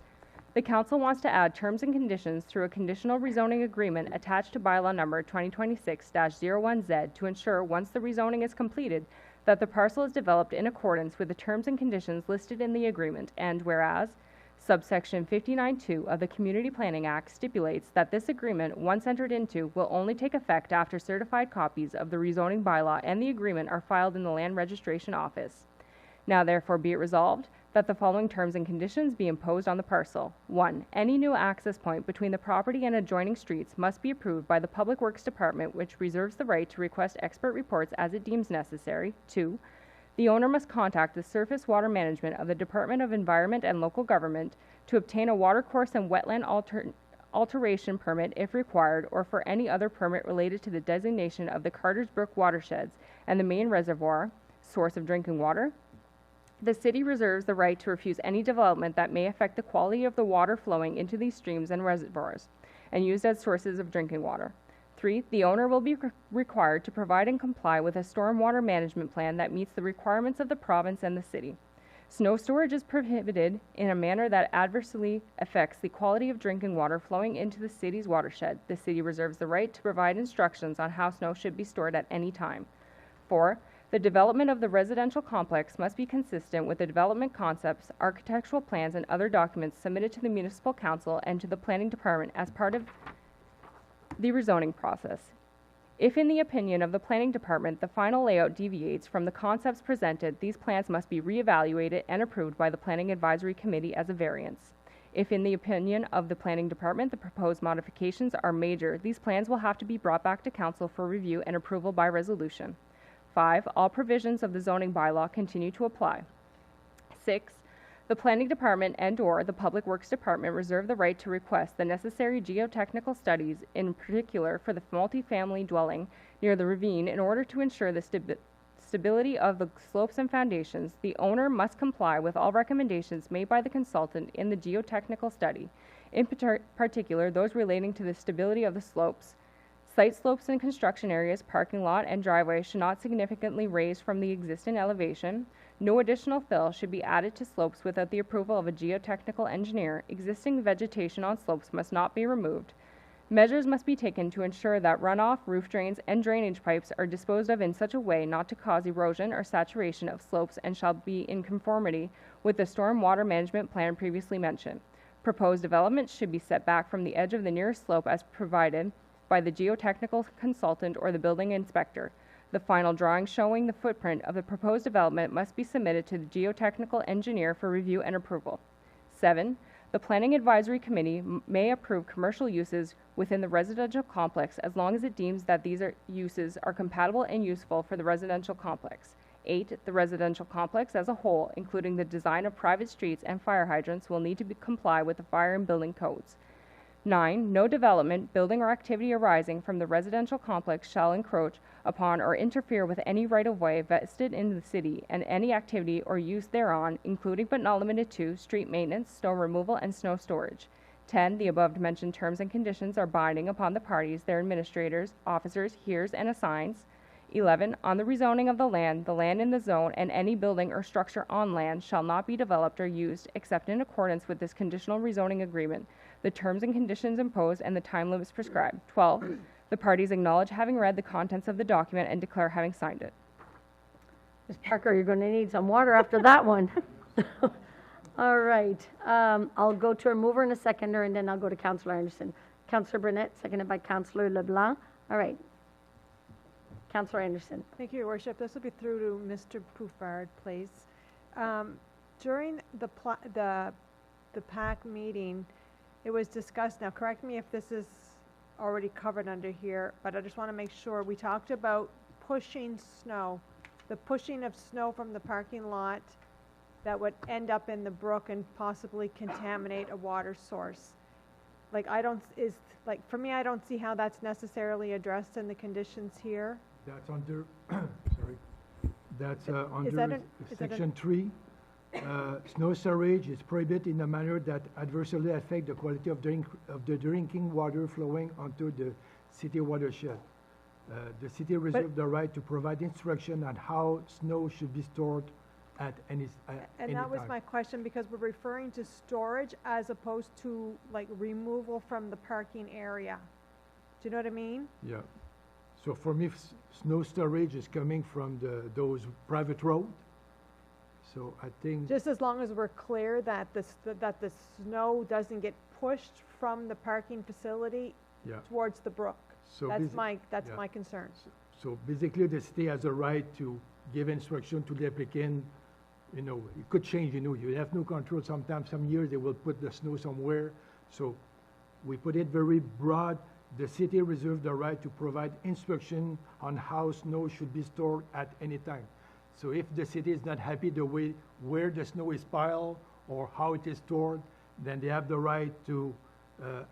the Council wants to add terms and conditions through a conditional rezoning agreement attached to bylaw number 2026-01Z to ensure, once the rezoning is completed, that the parcel is developed in accordance with the terms and conditions listed in the agreement, and whereas, subsection 59.2 of the Community Planning Act stipulates that this agreement, once entered into, will only take effect after certified copies of the rezoning bylaw and the agreement are filed in the Land Registration Office. Now therefore be it resolved that the following terms and conditions be imposed on the parcel. 1. Any new access point between the property and adjoining streets must be approved by the Public Works Department, which reserves the right to request expert reports as it deems necessary. 2. The owner must contact the Surface Water Management of the Department of Environment and Local Government to obtain a watercourse and wetland alteration permit if required, or for any other permit related to the designation of the Carters Brook watersheds and the main reservoir, source of drinking water. The city reserves the right to refuse any development that may affect the quality of the water flowing into these streams and reservoirs and used as sources of drinking water. 3. The owner will be required to provide and comply with a stormwater management plan that meets the requirements of the province and the city. Snow storage is prohibited in a manner that adversely affects the quality of drinking water flowing into the city's watershed. The city reserves the right to provide instructions on how snow should be stored at any time. 4. The development of the residential complex must be consistent with the development concepts, architectural plans, and other documents submitted to the Municipal Council and to the Planning Department as part of the rezoning process. If in the opinion of the planning department, the final layout deviates from the concepts presented, these plans must be reevaluated and approved by the Planning Advisory Committee as a variance. If in the opinion of the planning department, the proposed modifications are major, these plans will have to be brought back to council for review and approval by resolution. 5. All provisions of the zoning bylaw continue to apply. 6. The planning department and/or the public works department reserve the right to request the necessary geotechnical studies, in particular for the multifamily dwelling near the ravine, in order to ensure the stability of the slopes and foundations. The owner must comply with all recommendations made by the consultant in the geotechnical study, in particular those relating to the stability of the slopes. Site slopes and construction areas, parking lot, and driveway should not significantly raise from the existing elevation. No additional fill should be added to slopes without the approval of a geotechnical engineer. Existing vegetation on slopes must not be removed. Measures must be taken to ensure that runoff, roof drains, and drainage pipes are disposed of in such a way not to cause erosion or saturation of slopes, and shall be in conformity with the storm water management plan previously mentioned. Proposed developments should be set back from the edge of the nearest slope as provided by the geotechnical consultant or the building inspector. The final drawing showing the footprint of the proposed development must be submitted to the geotechnical engineer for review and approval. 7. The Planning Advisory Committee may approve commercial uses within the residential complex as long as it deems that these uses are compatible and useful for the residential complex. 8. The residential complex as a whole, including the design of private streets and fire hydrants, will need to comply with the fire and building codes. 9. No development, building, or activity arising from the residential complex shall encroach upon or interfere with any right-of-way vested in the city, and any activity or use thereon, including but not limited to street maintenance, snow removal, and snow storage. 10. The above-mentioned terms and conditions are binding upon the parties, their administrators, officers, hears, and assigns. 11. On the rezoning of the land in the zone, and any building or structure on land shall not be developed or used except in accordance with this conditional rezoning agreement, the terms and conditions imposed, and the time limits prescribed. 12. The parties acknowledge having read the contents of the document and declare having signed it. Ms. Parker, you're going to need some water after that one. All right. I'll go to a mover and a seconder, and then I'll go to Councillor Anderson. Councillor Burnett, seconded by Councillor LeBlanc. All right. Councillor Anderson. Thank you, Your Worship. This will be through to Mr. Poufard, please. During the PAC meeting, it was discussed, now correct me if this is already covered under here, but I just want to make sure, we talked about pushing snow, the pushing of snow from the parking lot that would end up in the brook and possibly contaminate a water source. Like, for me, I don't see how that's necessarily addressed in the conditions here. That's under, sorry, that's under section 3. Snow storage is prohibited in a manner that adversely affect the quality of the drinking water flowing onto the city watershed. The city reserves the right to provide instruction on how snow should be stored at any and that was my question, because we're referring to storage as opposed to like removal from the parking area. Do you know what I mean? Yeah. So for me, snow storage is coming from those private roads. So I think just as long as we're clear that the snow doesn't get pushed from the parking facility towards the brook. So that's my concern. So basically, the city has a right to give instruction to the applicant. You know, it could change. You know, you have no control. Sometimes, some years they will put the snow somewhere. So we put it very broad. The city reserves the right to provide instruction on how snow should be stored at any time. So if the city is not happy the way where the snow is piled or how it is stored, then they have the right to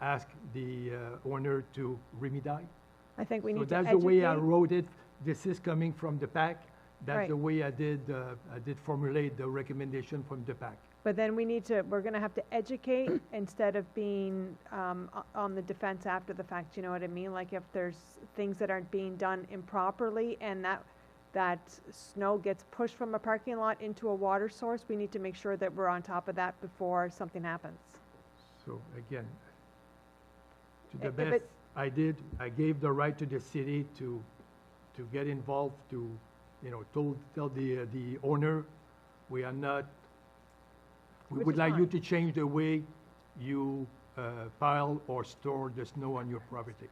ask the owner to remediate. I think we need to educate. So that's the way I wrote it. This is coming from the PAC. That's the way I did formulate the recommendation from the PAC. But then we're going to have to educate instead of being on the defense after the fact. You know what I mean? Like if there's things that aren't being done improperly and that snow gets pushed from a parking lot into a water source, we need to make sure that we're on top of that before something happens. So again, to the best I gave the right to the city to get involved, to, you know, tell the owner, we would like you to change the way you pile or store the snow on your property.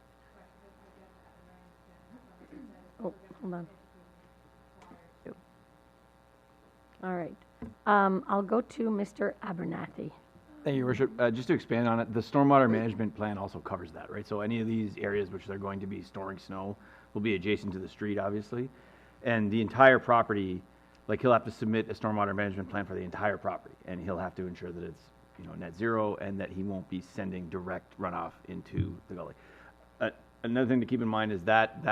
hold on. All right. I'll go to Mr. Abernathy. Thank you, Your Worship. Just to expand on it, the stormwater management plan also covers that, right? So any of these areas which they're going to be storing snow will be adjacent to the street, obviously. And the entire property, like he'll have to submit a stormwater management plan for the entire property, and he'll have to ensure that it's, net zero and that he won't be sending direct runoff into the gully. Another thing to keep in mind is that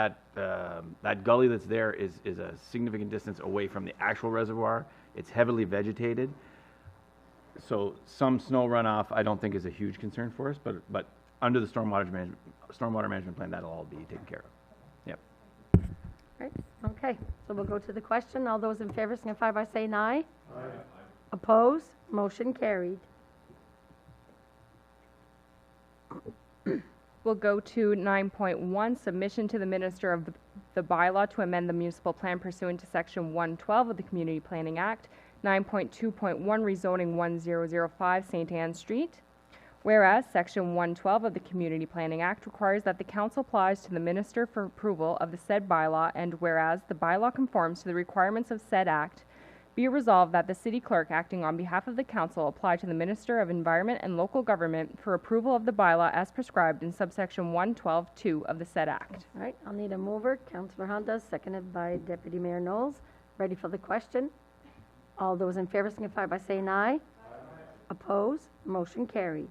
gully that's there is a significant distance away from the actual reservoir. It's heavily vegetated. So some snow runoff I don't think is a huge concern for us, but under the stormwater management plan, that'll all be taken care of. Yep. Right. Okay. So we'll go to the question. All those in favor signify by saying aye. Aye. Opposed? Motion carried. We'll go to 9.1, submission to the Minister of the bylaw to amend the municipal plan pursuant to Section 112 of the Community Planning Act. 9.2.1, rezoning 1005 St. Anne Street. Whereas Section 112 of the Community Planning Act requires that the Council applies to the Minister for approval of the said bylaw, and whereas the bylaw conforms to the requirements of said act, be it resolved that the City Clerk, acting on behalf of the Council, apply to the Minister of Environment and Local Government for approval of the bylaw as prescribed in subsection 112.2 of the said act. All right. I'll need a mover. Councillor Honda, seconded by Deputy Mayor Knowles. Ready for the question? All those in favor signify by saying aye. Aye. Opposed? Motion carried.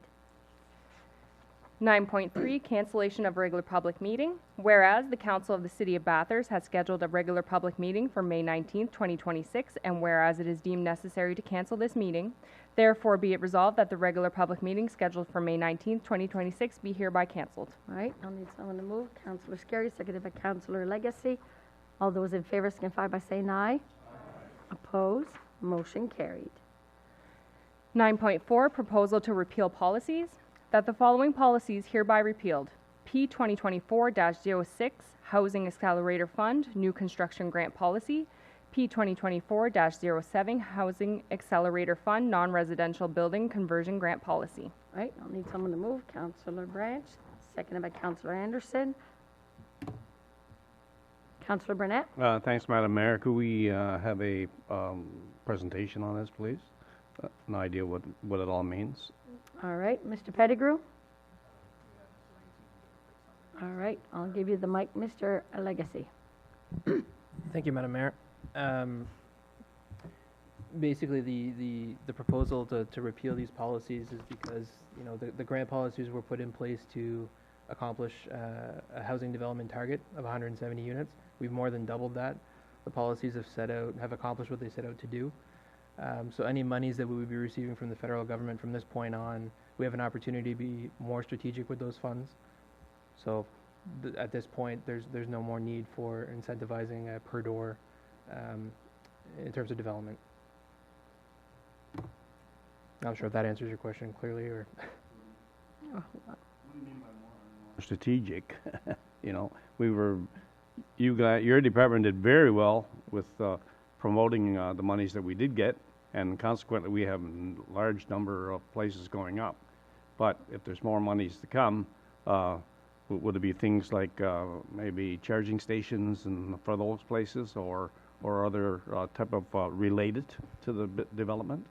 9.3, cancellation of regular public meeting. Whereas the Council of the City of Bathurst has scheduled a regular public meeting for May 19th, 2026, and whereas it is deemed necessary to cancel this meeting, therefore be it resolved that the regular public meeting scheduled for May 19th, 2026 be hereby cancelled. All right. I'll need someone to move. Councillor Scarry, seconded by Councillor Legacy. All those in favor signify by saying aye. Aye. Opposed? Motion carried. 9.4, proposal to repeal policies. That the following policies hereby repealed. P 2024-06, Housing Accelerator Fund, New Construction Grant Policy. P 2024-07, Housing Accelerator Fund, Non-Residential Building Conversion Grant Policy. All right. I'll need someone to move. Councillor Branch, seconded by Councillor Anderson. Councillor Burnett. Thanks, Madam Mayor. Could we have a presentation on this, please? An idea what it all means. All right. Mr. Pettigrew. All right. I'll give you the mic, Mr. Legacy. Thank you, Madam Mayor. Basically, the proposal to repeal these policies is because, the grant policies were put in place to accomplish a housing development target of 170 units. We've more than doubled that. The policies have accomplished what they set out to do. So any monies that we would be receiving from the federal government from this point on, we have an opportunity to be more strategic with those funds. So at this point, there's no more need for incentivizing per door in terms of development. Not sure if that answers your question clearly, or. Strategic. Your department did very well with promoting the monies that we did get, and consequently we have a large number of places going up. But if there's more monies to come, would it be things like maybe charging stations and for those places, or other type of related to the development?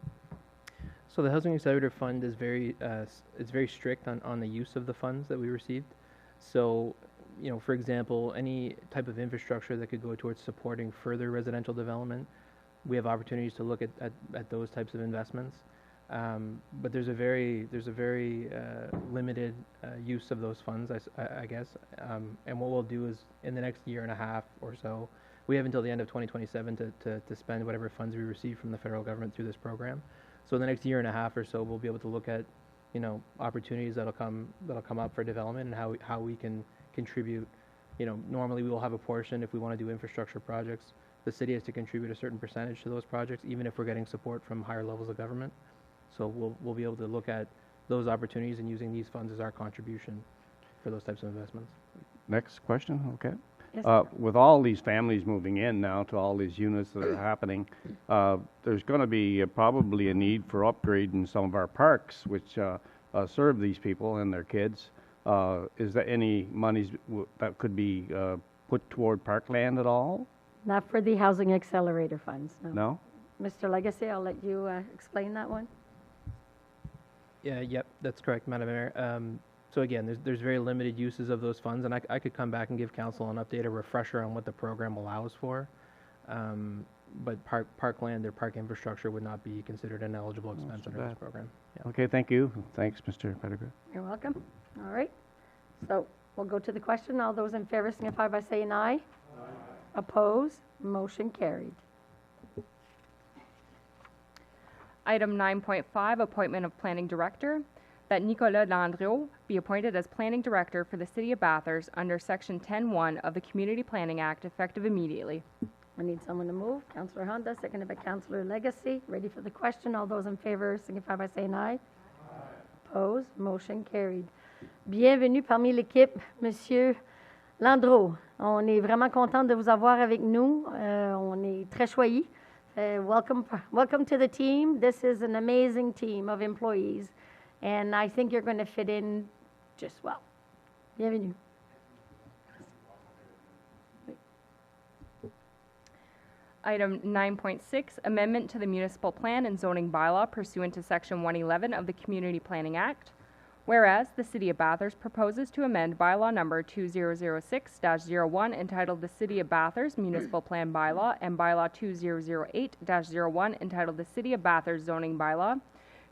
So the Housing Accelerator Fund is very strict on the use of the funds that we received. So, for example, any type of infrastructure that could go towards supporting further residential development, we have opportunities to look at those types of investments. But there's a very limited use of those funds, I guess. And what we'll do is, in the next year and a half or so, we have until the end of 2027 to spend whatever funds we receive from the federal government through this program. So in the next year and a half or so, we'll be able to look at, opportunities that'll come up for development and how we can contribute. Normally we will have a portion if we want to do infrastructure projects. The city has to contribute a certain percentage to those projects, even if we're getting support from higher levels of government. So we'll be able to look at those opportunities and using these funds as our contribution for those types of investments. Next question, okay. Yes, with all these families moving in now to all these units that are happening, there's going to be probably a need for upgrading some of our parks, which serve these people and their kids. Is there any monies that could be put toward parkland at all? Not for the housing accelerator funds, no. No? Mr. Legacy, I'll let you explain that one. Yeah, yep, that's correct, Madam Mayor. So again, there's very limited uses of those funds, and I could come back and give council an update, a refresher on what the program allows for. But parkland or park infrastructure would not be considered an eligible expense under this program. Yeah. Okay, thank you. Thanks, Mr. Pettigrew. You're welcome. All right. So we'll go to the question. All those in favor signify by saying aye. Aye. Oppose? Motion carried. Item 9.5, appointment of planning director, that Nicolas Landreau be appointed as planning director for the city of Bathurst under section 10.1 of the Community Planning Act, effective immediately. I need someone to move. Councillor Honda, seconded by Councillor Legacy. Ready for the question. All those in favor signify by saying aye. Aye. Oppose? Motion carried. Bienvenue parmi l'équipe, Monsieur Landreau. On est vraiment content de vous avoir avec nous. On est très choyés. Welcome to the team. This is an amazing team of employees, and I think you're going to fit in just well. Bienvenue. Item 9.6, amendment to the municipal plan and zoning bylaw pursuant to section 111 of the Community Planning Act. Whereas the City of Bathurst proposes to amend bylaw number 2006-01 entitled the City of Bathurst Municipal Plan Bylaw and bylaw 2008-01 entitled the City of Bathurst Zoning Bylaw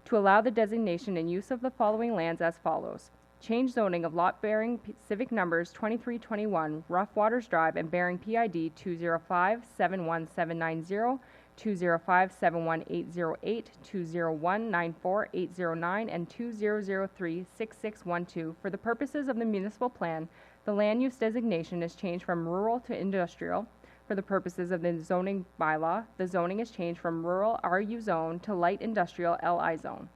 to allow the designation and use of the following lands as follows. Change zoning of lot bearing civic numbers 2321 Rough Waters Drive and bearing PID 205-71790, 205-71808, 201-94809, and 2003-6612. For the purposes of the municipal plan, the land use designation is changed from rural to industrial. For the purposes of the zoning bylaw, the zoning is changed from rural RU zone to light industrial LI zone.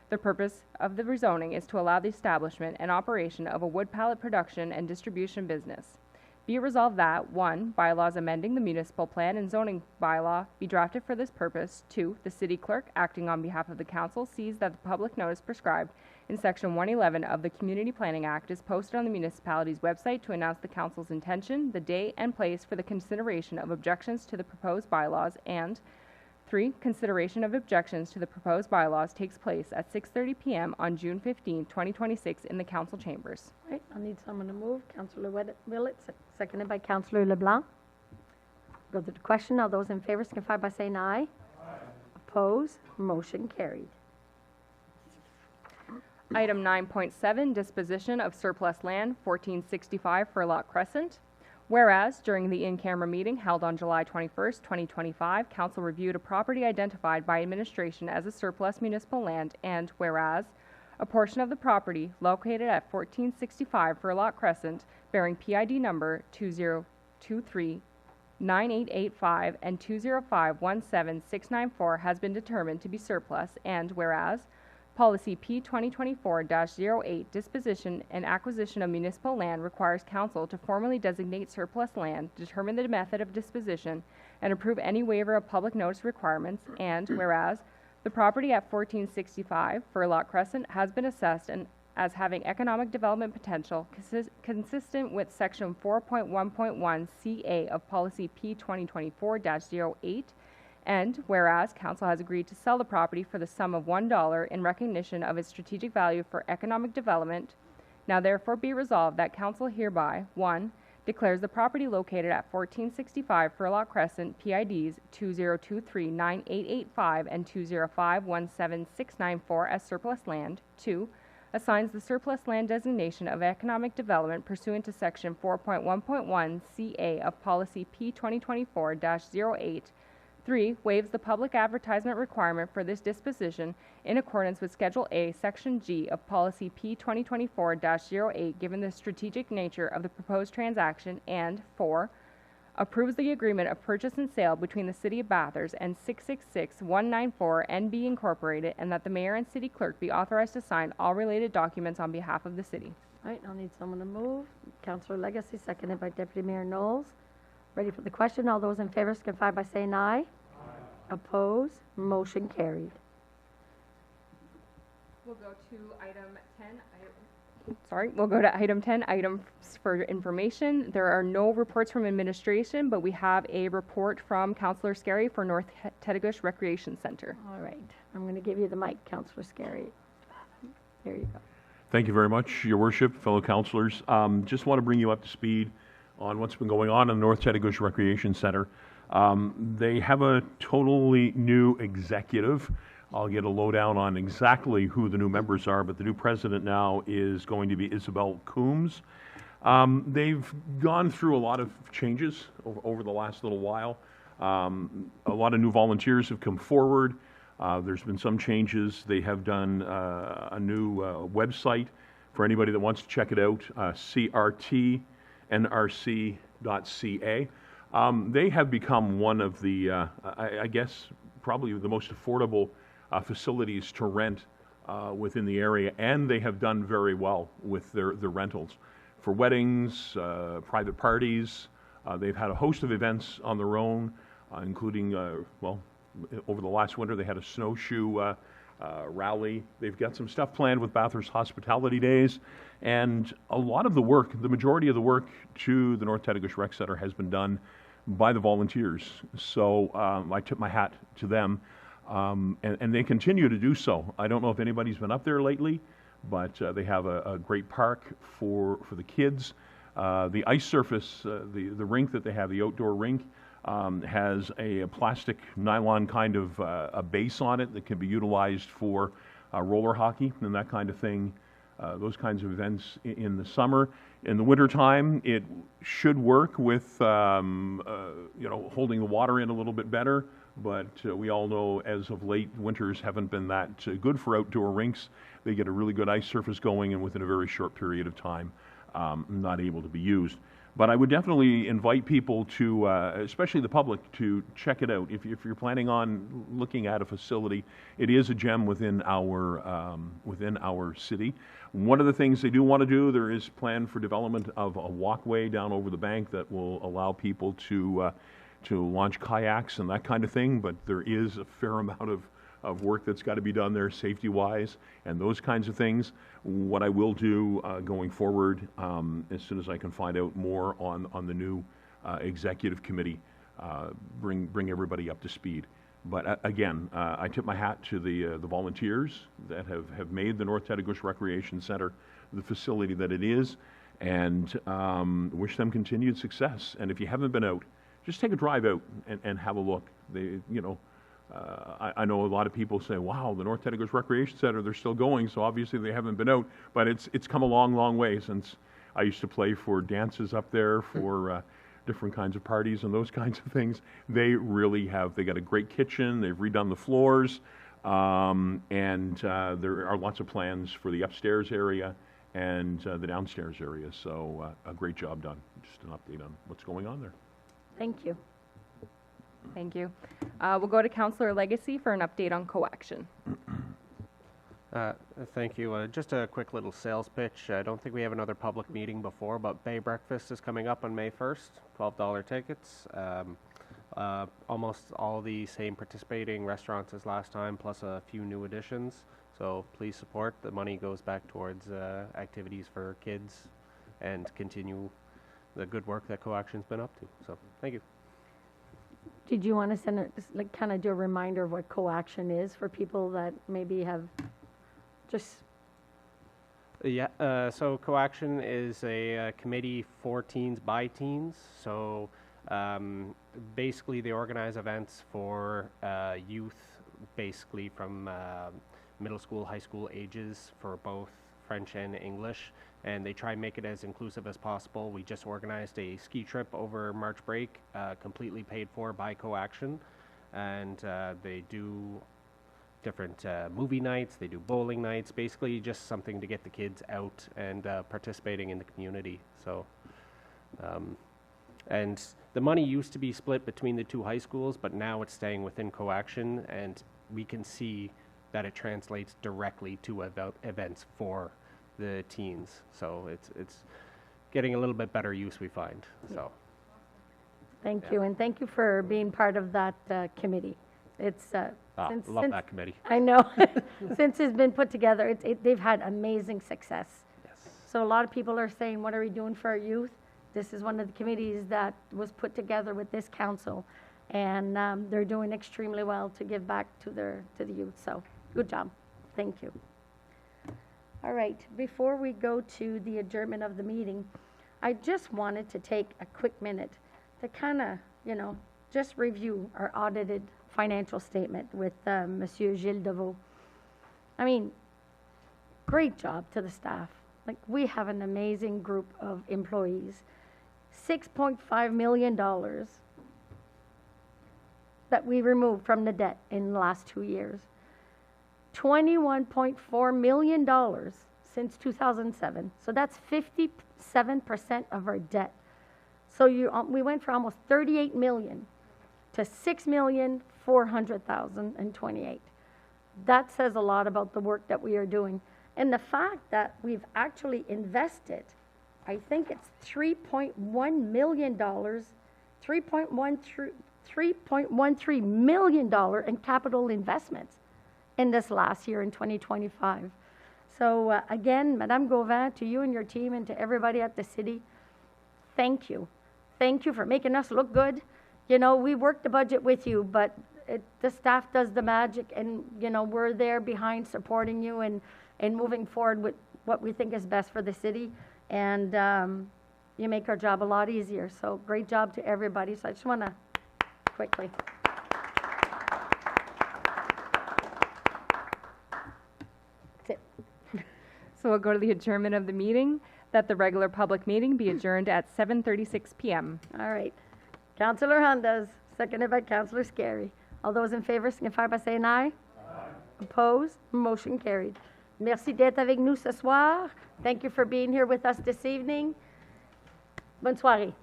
The purpose of the rezoning is to allow the establishment and operation of a wood pallet production and distribution business. Be it resolved that 1. Bylaws amending the municipal plan and zoning bylaw be drafted for this purpose. 2. The city clerk, acting on behalf of the council, sees that the public notice prescribed in section 111 of the Community Planning Act is posted on the municipality's website to announce the council's intention, the day and place for the consideration of objections to the proposed bylaws, and 3. Consideration of objections to the proposed bylaws takes place at 6:30 p.m. on June 15, 2026 in the council chambers. Right, I'll need someone to move. Councillor Willett, seconded by Councillor LeBlanc. Go to the question. All those in favor signify by saying aye. Aye. Oppose? Motion carried. Item 9.7, disposition of surplus land, 1465 Furlock Crescent. Whereas, during the in-camera meeting held on July 21st, 2025, Council reviewed a property identified by administration as a surplus municipal land, and whereas, a portion of the property located at 1465 Furlock Crescent, bearing PID number 2023-9885 and 205-17694 has been determined to be surplus, and whereas, Policy P 2024-08, disposition and acquisition of municipal land, requires council to formally designate surplus land, determine the method of disposition, and approve any waiver of public notice requirements, and whereas the property at 1465 Furlock Crescent has been assessed as having economic development potential consistent with section 4.1.1 CA of Policy P 2024-08, and whereas council has agreed to sell the property for the sum of $1 in recognition of its strategic value for economic development, now therefore be resolved that council hereby 1. Declares the property located at 1465 Furlock Crescent, PIDs 2023-9885 and 205-17694 as surplus land. 2. Assigns the surplus land designation of economic development pursuant to section 4.1.1 CA of Policy P 2024-08. 3. Waives the public advertisement requirement for this disposition in accordance with Schedule A, Section G of Policy P 2024-08, given the strategic nature of the proposed transaction, and 4. Approves the agreement of purchase and sale between the City of Bathurst and 666-194 NB Incorporated, and that the mayor and city clerk be authorized to sign all related documents on behalf of the city. All right, I'll need someone to move. Councillor Legacy, seconded by Deputy Mayor Knowles. Ready for the question. All those in favor signify by saying aye. Aye. Oppose? Motion carried. We'll go to item 10, Sorry, we'll go to item 10, items for information. There are no reports from administration, but we have a report from Councillor Scary for North Tettagush Recreation Centre. All right. I'm going to give you the mic, Councillor Scary. There you go. Thank you very much, Your Worship, fellow councillors. Just want to bring you up to speed on what's been going on in the North Tettagush Recreation Centre. They have a totally new executive. I'll get a lowdown on exactly who the new members are, but the new president now is going to be Isabel Coombs. They've gone through a lot of changes over the last little while. A lot of new volunteers have come forward. There's been some changes. They have done a new website for anybody that wants to check it out, crtnrc.ca. They have become one of the, I guess, probably the most affordable facilities to rent within the area, and they have done very well with their rentals. For weddings, private parties, they've had a host of events on their own, including, well, over the last winter they had a snowshoe rally. They've got some stuff planned with Bathurst Hospitality Days, and a lot of the work, the majority of the work to the North Tettagush Rec Centre has been done by the volunteers. So I tip my hat to them. And they continue to do so. I don't know if anybody's been up there lately, but they have a great park for the kids. The ice surface, the rink that they have, the outdoor rink, has a plastic nylon kind of a base on it that can be utilized for roller hockey and that kind of thing. Those kinds of events in the summer. In the wintertime, it should work with you know, holding the water in a little bit better. But we all know as of late, winters haven't been that good for outdoor rinks. They get a really good ice surface going, and within a very short period of time, not able to be used. But I would definitely invite people to, especially the public, to check it out. If you're planning on looking at a facility, it is a gem within our city. One of the things they do want to do, there is plan for development of a walkway down over the bank that will allow people to launch kayaks and that kind of thing, but there is a fair amount of work that's got to be done there safety-wise and those kinds of things. What I will do going forward, as soon as I can find out more on the new executive committee, bring everybody up to speed. But again, I tip my hat to the volunteers that have made the North Tettagush Recreation Centre the facility that it is, and wish them continued success. And if you haven't been out, just take a drive out and have a look. They, you know, I know a lot of people say, wow, the North Tettagush Recreation Centre, they're still going, so obviously they haven't been out, but it's come a long, long way since I used to play for dances up there, for different kinds of parties and those kinds of things. They really have. They got a great kitchen, they've redone the floors, and there are lots of plans for the upstairs area and the downstairs area, so a great job done. Just an update on what's going on there. Thank you. Thank you. We'll go to Councillor Legacy for an update on coaction. Thank you. Just a quick little sales pitch. I don't think we have another public meeting before, but Bay Breakfast is coming up on May 1st, $12 tickets. Almost all the same participating restaurants as last time, plus a few new additions. So please support. The money goes back towards activities for kids and continue the good work that coaction's been up to. So thank you. Did you want to send kind of do a reminder of what coaction is for people that maybe have just... Yeah, so coaction is a committee for teens by teens. So basically they organize events for youth, basically from middle school, high school ages for both French and English, and they try and make it as inclusive as possible. We just organized a ski trip over March break, completely paid for by coaction, and they do different movie nights, they do bowling nights, basically just something to get the kids out and participating in the community. So, and the money used to be split between the two high schools, but now it's staying within coaction, and we can see that it translates directly to events for the teens. So it's getting a little bit better use, we find. So Thank you, and thank you for being part of that committee. It's love that committee. I know. Since it's been put together, they've had amazing success. Yes. So a lot of people are saying, what are we doing for our youth? This is one of the committees that was put together with this council, and they're doing extremely well to give back to the youth. So good job. Thank you. All right, before we go to the adjournment of the meeting, I just wanted to take a quick minute to kind of, just review our audited financial statement with Monsieur Gilles Deveau. I mean, great job to the staff. Like, we have an amazing group of employees. $6.5 million that we removed from the debt in the last 2 years. $21.4 million since 2007. So that's 57% of our debt. So we went from almost 38 million to 6,400,028. That says a lot about the work that we are doing. And the fact that we've actually invested, I think it's $3.1 million, $3.13 million in capital investments in this last year in 2025. So again, Madame Gauvin, to you and your team and to everybody at the city, thank you. Thank you for making us look good. We work the budget with you, but the staff does the magic, and, we're there behind supporting you and moving forward with what we think is best for the city. And you make our job a lot easier. So great job to everybody. So I just want to quickly. That's it. So we'll go to the adjournment of the meeting, that the regular public meeting be adjourned at 7:36 p.m. All right. Councillor Hundas, seconded by Councillor Scary. All those in favor signify by saying aye. Aye. Opposed? Motion carried. Merci d'être avec nous ce soir. Thank you for being here with us this evening. Bonne soirée.